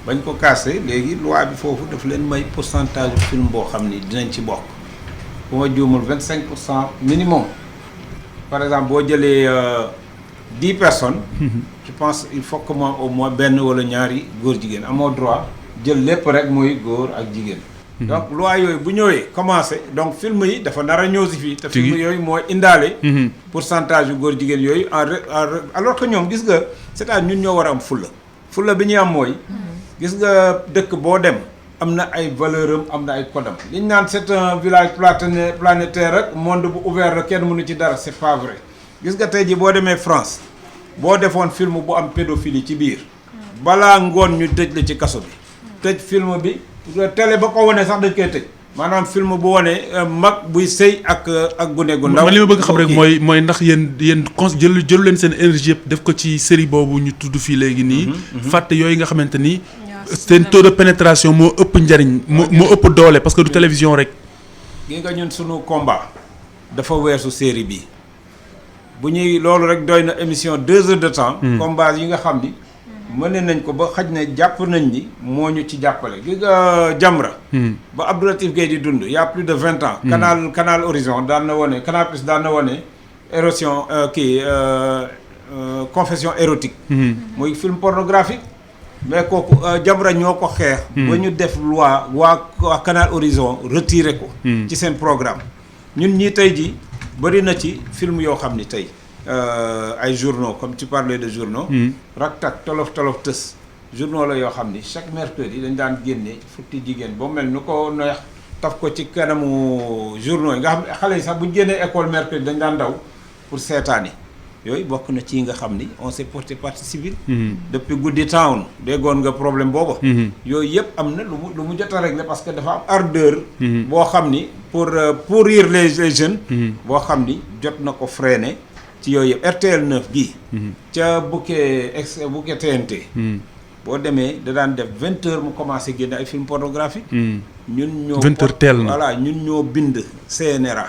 bañ ko kaase léegi loi bi foofu daf leen may pourcentage film boo xam ni dinañ ci bokk bu ma juumul 25% minimum par exemple boo jëlee 10 personnes. je pense il faut que mu am au moins benn wala ñaari góor jigéen amoo droit jël lépp rek muy góor ak jigéen. donc loi yooyu bu ñëwee commencé donc film yi dafa nar a ñëw si fii. te film yooyu mooy indaale. pourcentage yu góor jigéen yooyu alors que ñoom gis nga c'est-à-dire ñun ñoo war a am fulla bi ñuy am mooy. gis nga dëkk boo dem am na ay valeur am na ay code am li ñu naan c'est un village planétaire rek monde bu ouvert rek kenn mënu ci dara c'est pas vrai gis nga tey jii boo demee France boo defoon film bu am pédophilie ci biir balaa ngoon ñu tëj la ci kaso bi tëj film bi. télé ba ko wane sax dañ koy tëj maanaam film bu wane mag buy sëy ak gune gu ndaw. li ma bëgg xam rek mooy ndax yéen jëlu leen seen énergie yëpp def ko ci série boobu ñu tudd fii léegi nii. fàtte yooyu nga xamante ni. seen taux de pénétration moo ëpp njariñ moo ëpp doole parce que du télévision rek. gi nga ñun sunu combat dafa weesu série bi bu ñuy loolu rek doy na émission 2 heures de temps. combat yi nga xam ni. mën nañ ko ba xaj na jàpp nañ ni moo ñu ci jàppale gi nga Jamra ba Abdou Latif Gueye di dund y a plus de 20 ans canal Horizon daan na wone Canal Plus daan na wone érosion confession érotique muy film pornographique mais kooku Jamra ñoo ko xeex ba ñu def loi waa Canal Horizon retiré ko ci seen programme ñun ñii tey ji bëri na ci film yoo xam ni tey ay journaux comme tu parlais de journaux. Rak-Tak tolof tës journaux la yoo xam ni chaque mercredi dañ daan génne fukki jigéen ba mel nu ko neex taf ko ci kanamu journaux yi nga xam ne xale yi sax bu ñu génnee école mercredi dañ daan daw pour seetaani yooyu bokk na ci nga xam ni on s'est porté partie civile. depuis Goody Town déggoon nga problème booba. yooyu yëpp am na lu mu jot a réglé parce que dafa am ardeur. boo xam ni pour pourrir les jeunes. boo xam ni jot na ko freiner. ci yooyu yëpp RTL 9 gii. ca bouquet TNT. boo demee da daan def 20 heures mu commencé génne ay film pornographique. ñun ñoo 20 heures teel na voilà ñun ñoo bind CNRA.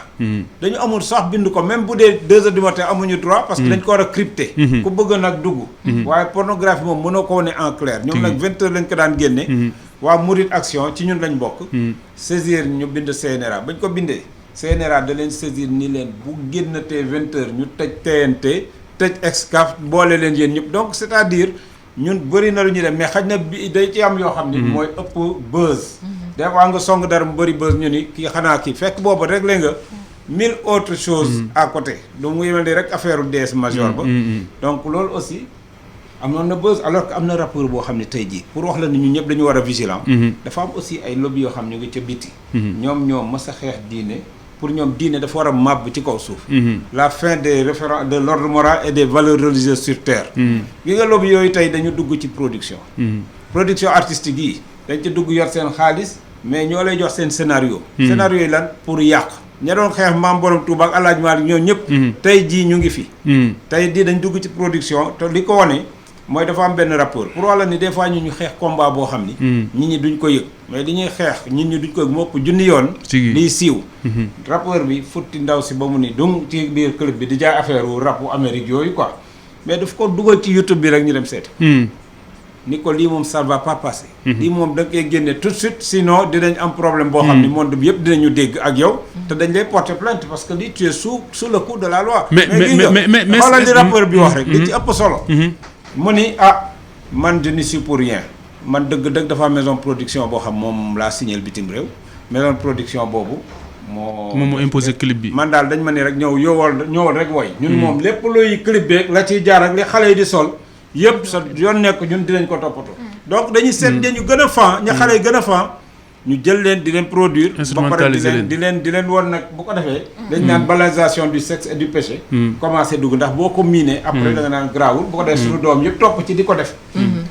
dañu amul sax bind ko même bu dee 2 heures du matin amuñu droit. parce que dañ ko war a crypté. ku bëgg nag dugg. waaye pornographie moom mënoo ko wane en clair. ñoom nag 20 heures lañ ko daan génne. waa Mouride Action ci ñun lañ bokk. saisir ñu bind CNRA bañ ko bindee. CNRA da leen saisir ni leen bu génnatee 20 heures ñu tëj TNT tëj Excaf boole leen yéen ñëpp donc c'est-à-dire ñun bëri na lu ñuy dem mais xaj na bi day ci am yoo xam ni mooy ëpp buzz. des fois nga song dara mu bëri buzz ñu ni kii xanaa kii fekk boobu réglé nga 1000 autres choses à côté lu mu yemel ni rek affaire u DS major ba donc loolu aussi amoon na buzz alors que am na rapport boo xam ne tey jii pour wax la ni ñun ñëpp dañu war a vigilant dafa am aussi ay lobby yoo xam ñu ngi ca biti ñoom mas a xeex diine pour ñoom diine dafa war a màbb ci kaw suuf. la fin des références de l'ordre moral et des valeurs religieuses sur terre. gi nga lobby yooyu tey dañu dugg ci production. production artistique yi dañ ci dugg yor seen xaalis mais ñoo lay jox seen scénario. scénario yi lan pour yàq. ña doon xeex maam borom Touba ak El Hadj Malick ñoo ñëpp. tey jii ñu ngi fi. tey jii dañ dugg ci production te li ko wane mooy dafa am benn rapport pour walla ni des fois ñu xeex combat boo xam ni. nit ñi duñ ko yëg mais li ñuy xeex nit ñi duñ ko yëg moo ëpp junni yoon. liy siiw. rapport bi futti ndaw si ba mu ni donc ci biir club bi di jaay affaire wu rapu Amérique yooyu quoi mais daf ko dugal ci YouTube bi rek ñu dem seeti. ni ko lii moom ça va pas passer. lii moom da nga koy génne tout de suite sinon dinañ am problème boo xam ni monde bi yëpp dinañu dégg ak yow. te dañ lay porter plainte parce que lii tu es sous le coup de la loi. mais xoolal li rapport bi wax rek. li ci ëpp solo. mu ni man je ne suis pour rien man dëgg-dëgg dafa maison production boo xam moom laa signé bitim réew maison production boobu. moo imposé clip bi. man daal dañ ma ne rek ñëwal rek woy ñun moom lépp luy clip beeg la ciy jaar ak li xale yi di sol. yëpp sa yoon nekk ñun dinañ ko toppatoo. donc dañuy seet ñu gën a fan ña xale yi gën a fan ñu jël leen di leen produire. ba pare di leen woon nag bu ko defee. dañ naan banalisation du sexe et du péché. commencé dugg ndax boo ko miinee. après da nga naan grawul bu ko defee suñu doom yëpp topp ci di ko def.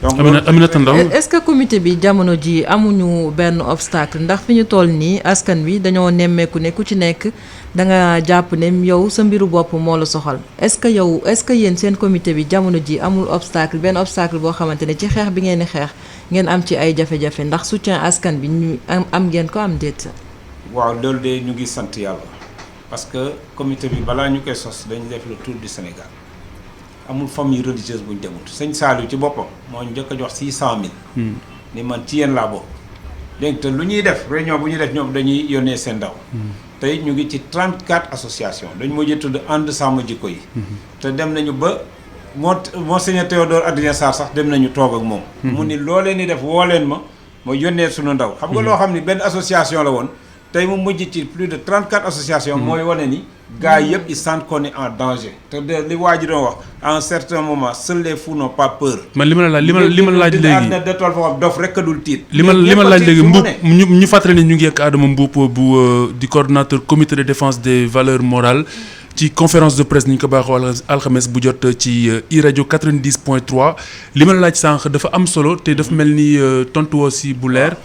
donc Aminata Ndao est-ce que comité bi jamono ji amuñu benn obstacle ndax fi ñu toll nii askan wi dañoo nemmeeku ne ku ci nekk da nga jàpp ne yow sa mbiru bopp moo la soxal est-ce que yéen seen comité bi jamono ji amul obstacle benn obstacle boo xamante ne ci xeex bi ngeen di xeex ngeen am ci ay jafe-jafe ndax soutien askan bi ñu am ngeen ko am déet. waaw loolu de ñu ngi sant yàlla parce que comité bi balaa ñu koy sos dañu def le tour du Sénégal amul famille religieuse bu ñu demut sëñ Saliou ci boppam moo ñu njëkk a jox 600000. ni man ci yéen laa bokk. dégg te lu ñuy def réunion bu ñuy def ñoom dañuy yónnee seen ndaw. tey ñu ngi ci 34 associations dañu mujj tudd ànd sàmm jikko yi. te dem nañu ba Monseigneur Théodore Adrien Sarr sax dem nañu toog ak moom. mu ni loo leen di def woo leen ma yónnee suñu ndaw. xam nga loo xam ni benn association la woon tey mu mujj ci plus de 34 associations. mooy wane ni gars yëpp ils sentent qu'on est en danger. te li waa ji doon wax à un certain moment seuls les fous n'ont pas peur. man li ma la laaj léegi de tool foofu dof rek dul tiit. li ma laaj léegi Mboup ñu fàttali ne ñu ngi ak Adama Mboup bu di coordonnateur comité de défense des valeurs morales ci conférence de presse ni ñu ko baaxoo alxames bu jot ci iRadio 90.3 li ma la laaj sànq dafa am solo te dafa mel ni tontu woo si bu leer.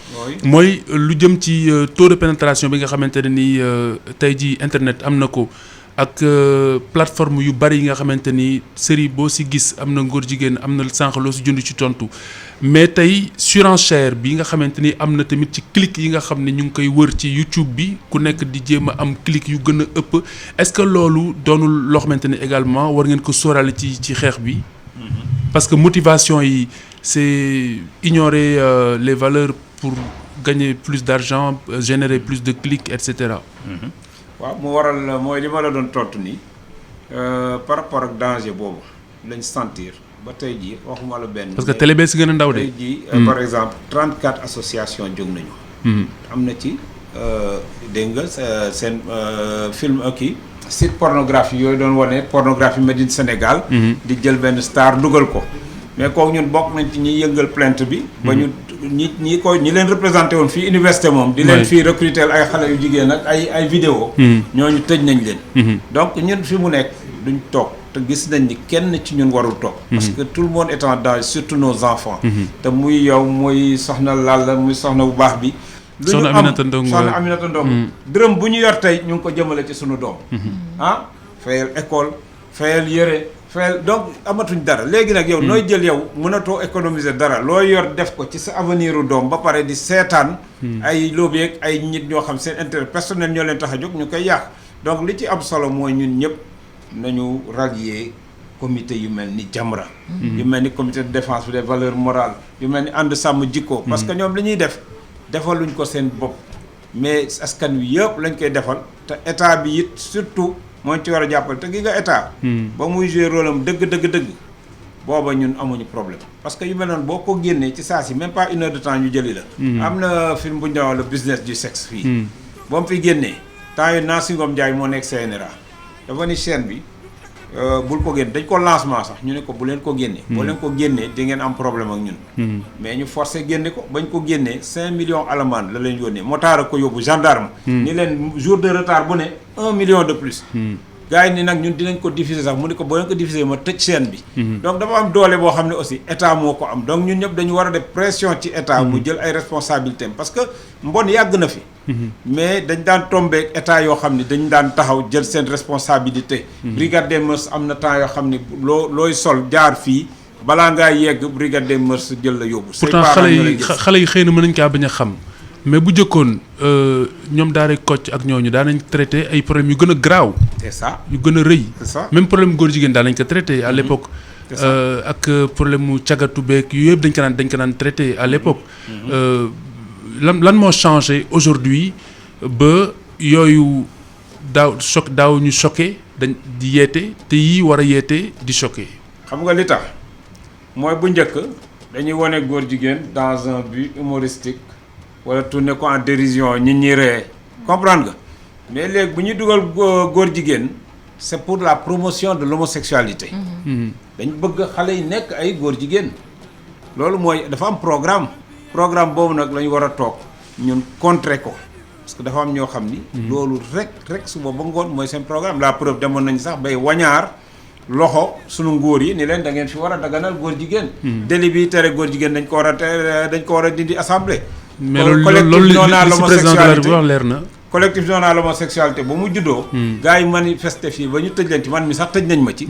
mooy lu jëm ci taux de pénétration bi nga xamante ne ni tey jii internet am na ko. ak plateforme yu bari yi nga xamante ni série boo si gis am na ngóor jigéen am na sànq loo si jund ci tontu mais tey surenchère bi nga xamante ni am na tamit ci clic yi nga xam ne ñu ngi koy wër ci YouTube bi ku nekk di jéem a am clic yu gën a ëpp est-ce que loolu doonul loo xamante ni également war ngeen ko sóoraale ci xeex bi. parce que motivation yi c'est ignorer les valeurs pour gagner plus d'argent générer plus de clics et cetera. waaw mu waral mooy li ma la doon tontu nii par rapport ak danger boobu lañ sentir ba tey jii waxuma la benn. parce que télé bee si gën a ndaw de. tey jii par exemple 34 associations jóg nañu. am na ci dégg nga seen film kii site pornographie yooyu doon wane pornographie made in Sénégal. di jël benn star dugal ko. mais kooku ñun bokk nañ ci ñiy yëngal plainte bi. ba ñu ñi leen représenté woon fii université moom. di leen fii recruter ay xale yu jigéen ak ay vidéo ñooñu tëj nañ leen. donc ñun fi mu nekk duñ toog te gis nañ ni kenn ci ñun warul toog. parce que tout le monde est en danger surtout nos enfants. te muy yow muy soxna Lalla muy soxna bu baax bi. soxna Aminata Ndong soxna Aminata Ndong dërëm bu ñu yor tey ñu ngi ko jëmale ci sunu doom. fayal école fayal yëre. donc amatuñ dara léegi nag yow nooy jël yow mënatoo économiser dara loo yor def ko ci sa avenir u doom ba pare di seetaan ay lobby ak ay nit ñoo xam seen intérêt personnel ñoo leen tax a jóg ñu koy yàq donc li ci am solo mooy ñun ñëpp nañu rallier comité yu mel ni Jamra yu mel ni comité de défense des valeurs morales yu mel ni ànd sàmm jikko parce que ñoom li ñuy def defaluñ ko seen bopp mais askan wi yëpp lañ koy defal te état bi it surtout moo ci war a jàppale te gi nga état. ba muy jouer rôle am dëgg booba ñun amuñu problème parce que yu mel noonu boo ko génnee ci saa si même pas 1 heure de temps ñu jëli la. am na film bu ñu doon le business du sexe fii. boo mu fi génnee temps yu Nancy Ngom Ndiaye moo nekk CNRA dafa ni chaîne bi bul ko génne dañ ko lancement sax ñu ne ko bu leen ko génnee. boo leen ko génnee di ngeen am problème ak ñun. mais ñu forcé génne ko bañ ko génnee 5 millions alamande la leen yónnee motaar ko yóbbu gendarme. ni leen jour de retard bu ne 1 million de plus. gars yi ni nag ñun dinañ ko diffuser sax mu ni ko boo leen ko diffuser ma tëj chaîne bi. donc dafa am doole boo xam ne aussi état moo ko am donc ñun ñëpp dañu war a def pression ci état. mu jël ay responsabilités parce que mbon yàgg na fi. mais dañ daan tombé état yoo xam ne dañ daan taxaw jël seen responsabilité. brigade des mœurs am na temps yoo xam ne looy sol jaar fii balaa ngaa yegg brigade des mœurs jël la yóbbu. pourtant xale yi xëy na mën nañ kaa bañ a xam. mais bu jëkkoon ñoom daara Kocc ak ñooñu daan nañ traité ay problèmes yu gën a graaw. c'est ça yu gën a rëy. c'est ça même problème góor jigéen daan nañ ko traité à l'époque. ak problème mu cagatu beeg yu yëpp dañ ko daan traité à l'époque. lan moo changé aujourd'hui ba yooyu daaw ñu choqué dañ di yeete te yii war a yeete di choqué. xam nga li tax mooy bu njëkk dañuy wane góor jigéen dans un but humoristique. wala tourner ko en dérision ñi ñi ree comprendre nga mais léegi bu ñuy dugal góor jigéen c'est pour la promotion de l'homosexualité dañ bëgg xale yi nekk ay góor jigéen loolu mooy dafa am programme boobu nag la ñu war a toog ñun contrer ko parce que dafa am ñoo xam ni loolu rek suba ba ngoon mooy seen programme la preuve demoon nañ sax bay wañaar loxo sunu nguur yi ni leen da ngeen fi war a daganal góor jigéen délit bi tere góor jigéen dañ ko war a dindi assemblée. mais loolu li si président de la République leer na. collectif non à l'homosexualité ba mu juddoo. gars yi manifesté fii ba ñu tëj leen ci man mi sax tëj nañ ma ci.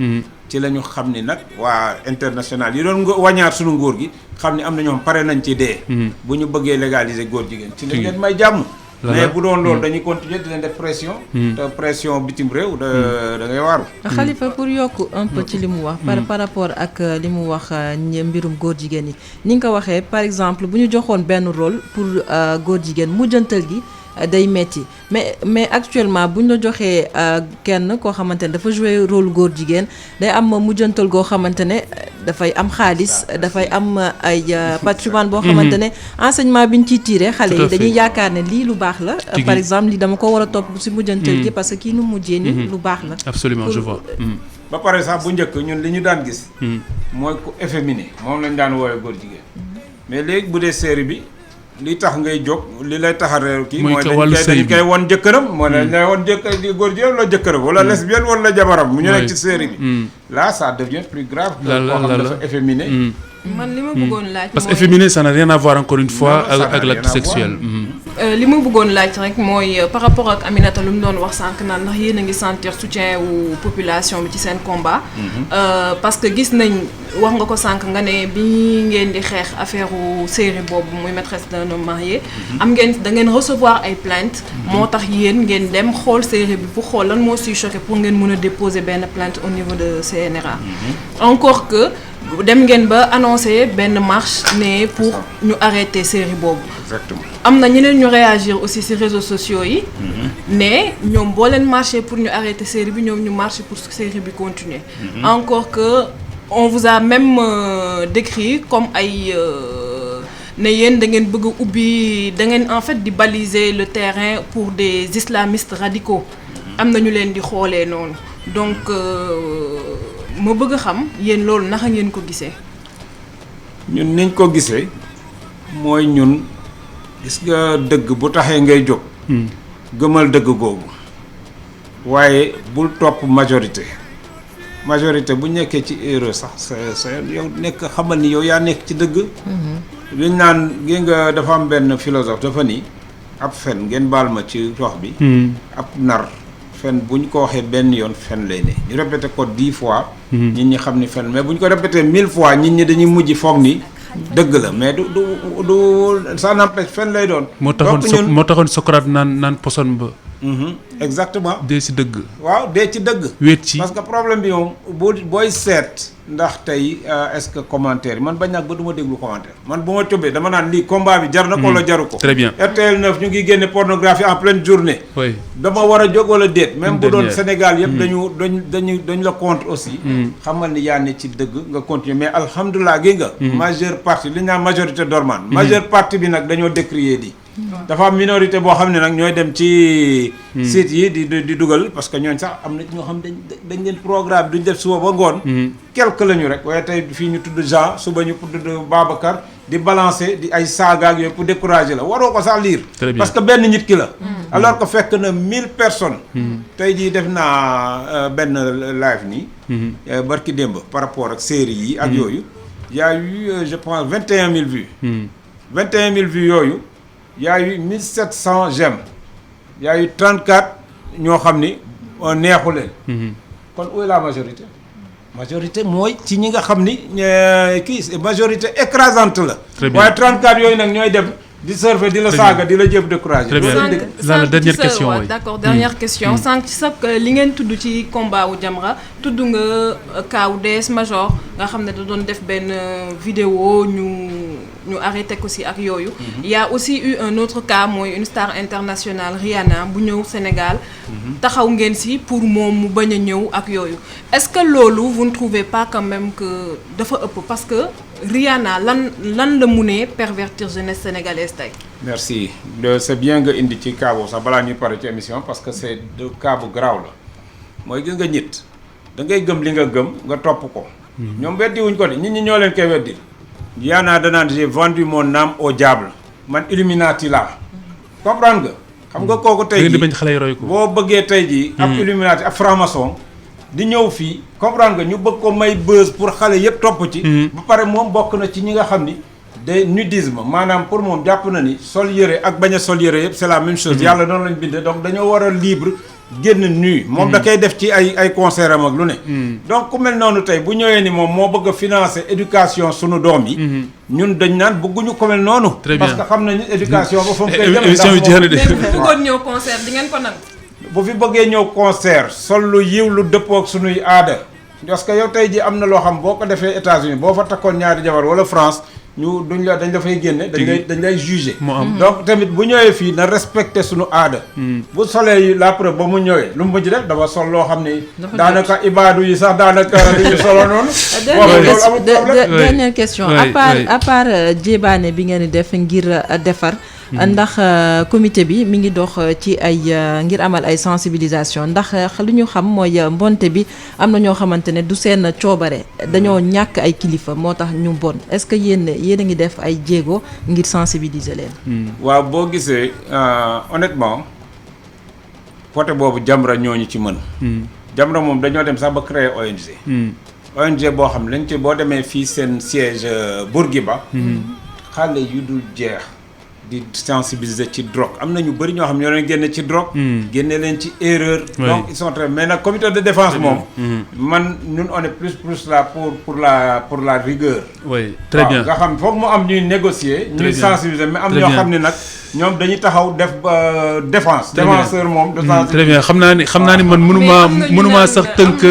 ci la ñu xam ni nag waa international yi doon wañaar sunu nguur gi xam ni am na ñoom pare nañ ci dee. bu ñu bëggee légaliser góor jigéen ci lañ leen may jàmm. mais bu doon loolu dañuy continuer di leen def pression. te pression bitim réew da ngay waaru. Khalifa pour yokk un peu ci li mu wax. par rapport ak li mu wax mbirum góor jigéen yi ni nga ko waxee par exemple bu ñu joxoon benn rôle pour góor jigéen mujjantal gi day metti mais actuellement bu ñu la joxee kenn koo xamante ne dafa jouer rôle góor jigéen day am mujjantal goo xamante ne dafay am xaalis dafay am ay patrimoine boo xamante ne enseignement bi ñu ciy tiré xale yi dañuy yaakaar ne lii lu baax la par exemple lii dama ko war a topp si mujjantal gi parce que kii nu mujjee ni lu baax la absolument je vois ba pare sax bu njëkk ñun li ñu daan gis mooy ku efféminé moom lañ daan woowee góor jigéen mais léegi bu dee série bi li tax ngay jóg li lay tax a réew kii mooy dañ koy won jëkkëram moo dañ lay won jëkkër góor jigéen wala jëkkëram wala lesbienne wala jabaram mu ñu nekk ci série bi là ça devient plus grave que koo xam dafa efféminé man li ma bëggoon laaj parce que efféminé ça n'a rien à voir encore une fois avec l'acte sexuel li ma bëggoon laaj rek mooy par rapport ak Aminata lu mu doon wax sànq naan ndax yéen a ngi sentir soutien wu population bi ci seen combat parce que gis nañ wax nga ko sànq nga ne bi ngeen di xeex affaire u série boobu muy maîtresse d'un homme marié am ngeen da ngeen recevoir ay plainte moo tax yéen ngeen dem xool série bi pour xool lan moo siy choqué pour ngeen mën a déposer benn plainte au niveau de CNRA encore que dem ngeen ba annoncé benn marche ne pour ñu arrêter série boobu. Exactement. am na ñeneen ñu réagir aussi ci réseaux sociaux yi. ne ñoom boo leen marché pour ñu arrêter série bi ñoom ñu marché pour série bi continuer. encore que on vous a même décrit comme ay ne yéen da ngeen bëgg a ubbi da ngeen en fait di baliser le terrain pour des islamistes radicaux. am na ñu leen di xoolee noonu donc. ma bëgg a xam yéen loolu naka ngeen ko gisee. ñun niñ ko gisee mooy ñun gis nga dëgg bu taxee ngay jóg. gëmal dëgg googu waaye bul topp majorité bu nekkee ci erreur sax sa yow nekk xamal ni yow yaa nekk ci dëgg. liñ naan gi nga dafa am benn philosophe dafa ni ab fen ngeen baal ma ci wax bi. ab nar. fen bu ñu ko waxee benn yoon fen lay ne ñu répété ko 10 fois. nit ñi xam ni fen mais bu ñu ko répété 1000 fois nit ñi dañuy mujj foog ni dëgg la mais du ça n'empêche fen lay doon. moo taxoon Socrate naan poson ba. exactement. dee ci dëgg. waaw dee ci dëgg. wéet ci parce que problème bi moom booy seet ndax tey est-ce que commentaire yi man bañ nag ba du ma déglu commentaire man bu ma tëbbee dama naan lii combat bi jar na ko la jaru ko. très bien RTL 9 ñu ngi génne pornographie en pleine journée. oui dama war a jóg wala déet. même bu doon Sénégal yëpp dañu la contre aussi. xamal ni yaa ne ci dëgg nga continuer mais alhamdulilah gi nga. majeure partie li ñu naan majorité dormante. majeure partie bi nag dañoo décrier di. dafa am minorité boo xam ne nag ñooy dem ci site yi di dugal parce que ñooñ sax am na ñoo xam dañ leen programme duñ def suba ba ngoon quelque la ñu rek waaye tey fii ñu tudd Jean suba ñu tudd Babacar di balancer di ay saagaak yooyu pour décourager la waroo ko sax lire parce que benn nit ki la alors que fekk na 1000 personnes tey jii def naa benn live nii barki démb par rapport ak série yi ak yooyu y a eu je pense 21 000 vues 21 000 vues yooyu y a eu 1700 j'aime y a eu 34 ñoo xam ni neexu leen kon où est la majorité mooy ci ñi nga xam ni kii majorité écrasante la waaye 34 yooyu nag ñooy dem di surfer di la saaga di la jëm découragé. très bien la dernière question waaw d'accord dernière question sànq ci sa li ngeen tudd ci combat wu Jamra tudd nga kaaw DS Major nga xam ne da doon def benn vidéo ñu arrêté ko si ak yooyu. Il y a aussi eu un autre cas mooy une star internationale Rihanna bu ñëw Sénégal. taxaw ngeen si pour moom mu bañ a ñëw ak yooyu est-ce que loolu vous ne trouvez pas quand même que dafa ëpp parce que. Rihanna lan la munee pervertir jeunesse sénégalaise tey. merci c'est bien nga indi ci cas boobu sax balaa ñuy pare ci émission parce que c'est de cas bu garaaw la mooy gis nga nit da ngay gëm li nga gëm nga topp ko. ñoom weddi wuñ ko de nit ñi ñoo leen koy weddi. Rihanna danaan j'ai vendu mon âme au diable man Illuminati laa comprendre nga. xam nga kooku tey jii boo bëggee tey jii. ab Illuminati ab franc-maçon. di ñëw fii comprendre nga ñu bëgg ko may buzz pour xale yëpp topp ci. ba pare moom bokk na ci ñi nga xam ni day nudisme maanaam pour moom jàpp na ni sol yëre ak bañ a sol yëre yëpp c'est la même chose. yàlla noonu lañ bindee donc dañoo war a libre génn nu. moom da koy def ci ay concert am ak lu ne. donc ku mel noonu tey bu ñëwee ni moom moo bëgg a financer éducation sunu doom yi. ñun dañ naan bëgguñu ko mel noonu. parce que xam nañu éducation ba fa mu koy jëmee. émission bi jeex na de mais bu bëggoon ñëw concert di ngeen ko nangu. bu fi bëggee ñëw concert sol lu yiw lu dëppoo ak sunuy aada parce que yow tey ji am na loo xam boo ko defee États-Unis boo fa takkoon ñaari jabar wala France ñu dañ la fay génne dañ lay juger donc tamit bu ñëwee fii na respecter sunu aada bu solee la preuve ba mu ñëwee lu mu mujj def dafa sol loo xam ni daanaka ibaadu yi sax daanaka dañu solo noonu dernière question à part jébaane bi ngeen di def ngir defar ndax comité bi mi ngi dox ci ay ngir amal ay sensibilisation ndax lu ñu xam mooy mbonte bi am na ñoo xamante ne du seen coobare dañoo ñàkk ay kilifa moo tax ñu bon est-ce que yéen a ngi def ay jéego ngir sensibiliser leen. waaw boo gisee honnêtement côté boobu Jamra ñooñu ci mën. Jamra moom dañoo dem sax ba créer ONG. ONG boo xam ne lañ ci boo demee fii seen siège Bourguiba. xale yu dul jeex. di sensibiliser ci drogue am na ñu bëri ñoo xam ne ñoo leen génne ci drogue. génne leen ci erreur. donc ils sont très mais nag comité de défense moom. man ñun on est plus là pour la rigueur. oui très bien nga xam foog mu am ñuy négocier. ñuy sensibiliser mais am ñoo xam ne nag ñoom dañuy taxaw def défense. défenseur moom de sensibiliser. très bien xam naa ni man mënuma sax tënk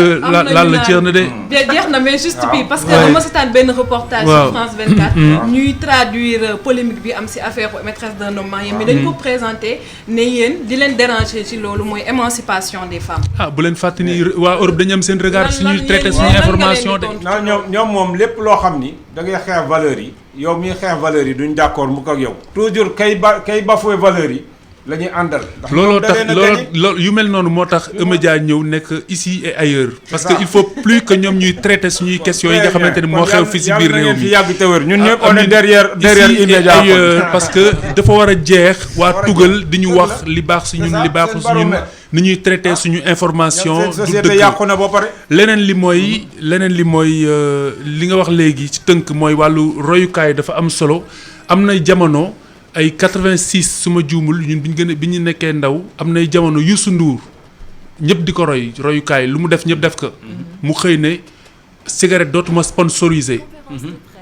laal la ceex na de. jeex na mais juste bi parce que dama seetaan benn reportage sur France 24. ñuy traduire polémique bi am ci affaire maîtresse d'un homme marié mais dañ ko présenté ne yéen di leen déranger ci loolu mooy émancipation des femmes. bu leen fàtte ni waa Europe dañu am seen regard suñuy traité suñuy information de. non ñoom moom lépp loo xam ni da ngay xeex valeurs yi yow miy xeex valeurs yi duñ d'accord mu ko ak yow. toujours kay bafoué valeurs yi la ñuy àndal. looloo tax loolu yu mel noonu moo tax E-Media ñëw nekk ici et ailleurs. parce que il faut plus que ñoom ñuy traiter suñuy questions yi nga xamante ne moo xew fii si biir réew mi. ñun ñëpp on est derrière E-Media parce que dafa war a jeex waa tugal di ñu wax li baax si ñun li baaxul si ñun ni ñuy traiter suñu information. du dëgg yàqu na ba pare. leneen li mooy li nga wax léegi ci tënk mooy wàllu royukaay dafa am solo am nay jamono. ay 86 su ma juumul ñun bi ñu nekkee ndaw am nay jamono Youssou Ndour ñëpp di ko royukaay lu mu def ñëpp def ko. mu xëy ne cigarette dootuma sponsorisé.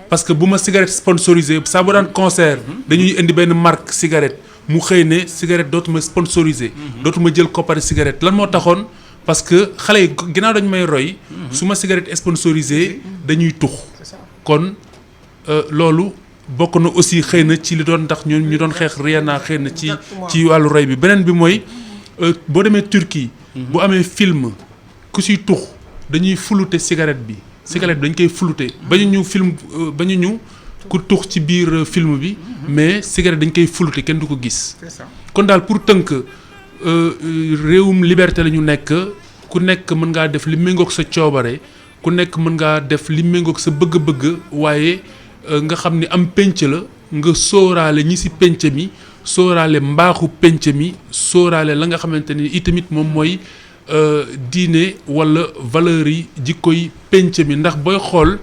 parce que bu ma cigarette sponsorisé saa bu daan concert. dañuy indi benn marque cigarette mu xëy ne cigarette dootuma sponsorisé. dootuma jël koppari cigarette lan moo taxoon parce que xale yi ginnaaw dañu may roy. su ma cigarette sponsorisé dañuy tux kon loolu. bokk na aussi xëy na ci li doon tax ñun ñu doon xeex Rihanna xëy na ci wàllu rey bi beneen bi mooy boo demee Turquie. bu amee film ku siy tux dañuy flouter cigarette bi. cigarette bi dañ koy flouter bañu ñu ku tux ci biir film bi. mais cigarette dañ koy flouter kenn du ko gis. c'est ça. kon daal pour tënk réewum liberté la ñu nekk ku nekk mën ngaa def li méngoog sa coobare ku nekk mën ngaa def li méngoog sa bëgg-bëgg waaye nga xam ni am penc la nga sóoraale ñi ci penc mi sóoraale mbaaxu penc mi sóoraale la nga xamante ni itamit moom mooy diine walla valeurs yi jikkoy penc mi ndax booy xool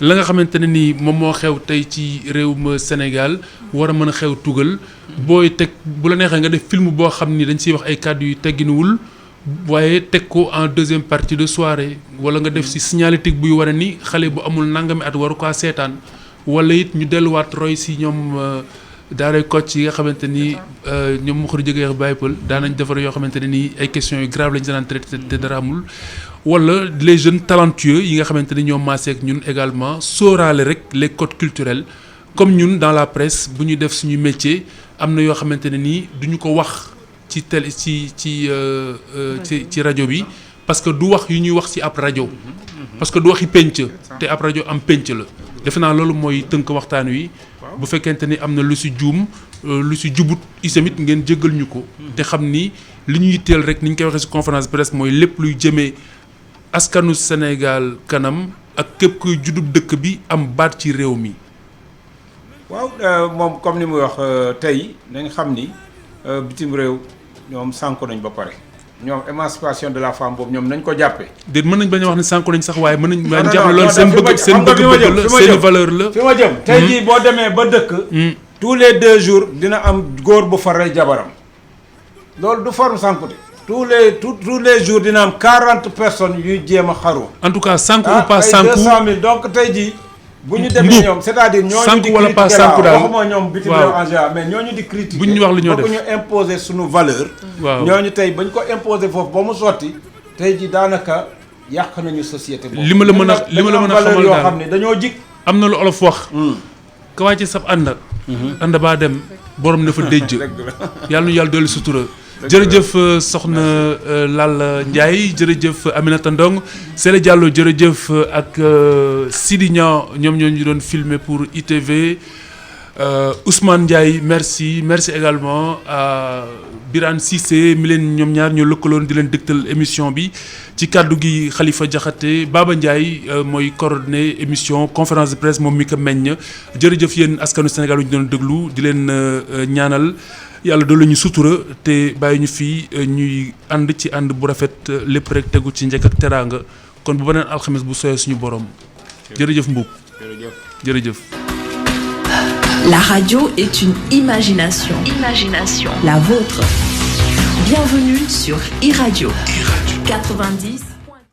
la nga xamante ne ni moom moo xew tey ci réewum Sénégal war a mën a xew tugal booy teg bu la neexee nga def film boo xam ni dañ ciy wax ay kàddu yu tegginuwul waaye teg ko en deuxième partie de soirée wala nga def ci signalétique buy wane ni xale bu amul nangami at waru ko seetaan wala it ñu delluwaat roy ci ñoom daaray Kocc yi nga xamante ni ñoom mu xëy jógee Baye Pël daanañ defar yoo xamante ne ni ay questions yu grave lañ daan traité te dara amul. wala les jeunes talentueux yi nga xamante ni ñoom maaseek ñun également sóoraale rek les codes culturels comme ñun dans la presse bu ñu def suñu métier am na yoo xamante ne nii duñu ko wax ci télé ci rajo bi parce que du wax yu ñuy wax ci ab rajo parce que du waxi penc te ab rajo am penc la defe naa loolu mooy tënk waxtaan wi bu fekkente ni am na lu ci juum lu ci jubut isamit ngeen jéggal ñu ko te xam ni li ñu yitteel rek ni ñu koy waxee ci conférence presse mooy lépp luy jëmee askanu Sénégal kanam ak képp kuy juddub dëkk bi am baat ci réew mi. waaw moom comme ni muy wax tey nañ xam ni bitim réew ñoom sànku nañ ba pare ñoom émancipation de la femme boobu ñoom nañ ko jàppee. déet mën nañ bañ a wax ne sànku nañ sax waaye mën nañ. waaye jàpp loolu seen bëgg-bëgg la seen valeur la. fi ma jëm tey jii boo demee ba dëkk. tous les 2 jours dina am góor bu faral jabaram loolu du forme sànkute. tous les jours dina am 40 personnes yuy jéem a xaru. en tout cas sànku ou pas sànku ay 200 000 donc tey jii. bu ñu demee ñoom c'est-à-dire ñooñu di wala pas sànku daal waxuma ñoom bitim réew en général mais ñooñu di critiquer bu ñu wax li ñoo def ñu imposer suñu valeur. waaw ñooñu tey bañ ko imposer foofu ba mu sotti tey ji daanaka yàq nañu société boobu. li ma la mën a xamal daal yoo xam ne dañoo jig. am na lu olof wax. ka wàcce sab ànd. ànd baa dem borom na fa déjj. yàlla nu yàlla dolli sutura. jërëjëf soxna Lalla Ndiaye jërëjëf Aminata Ndong Sele Diallo jërëjëf ak Sidi Niang ñoom ñoo ñu doon filmer pour ITV Ousmane Ndiaye merci également à Birane Cissé mi leen ñoom ñaar ñoo lëkkaloon di leen dégtal émission bi ci kàddu gi Khalifa Diakhaté Baba Ndiaye mooy coordonné émission conférence de presse moom mi ko meññ jërëjëf yéen askanu Sénégal ñu doon déglu di leen ñaanal. yàlla doon la ñu sutura te bàyyi ñu fii ñuy ànd ci ànd bu rafet lépp rek tegu ci njëkk ak teraanga kon bu beneen alxames bu soyee suñu borom jërëjëf Mbuub jërëjëf. La radio est une imagination. La vôtre. Bienvenue sur iRadio 90.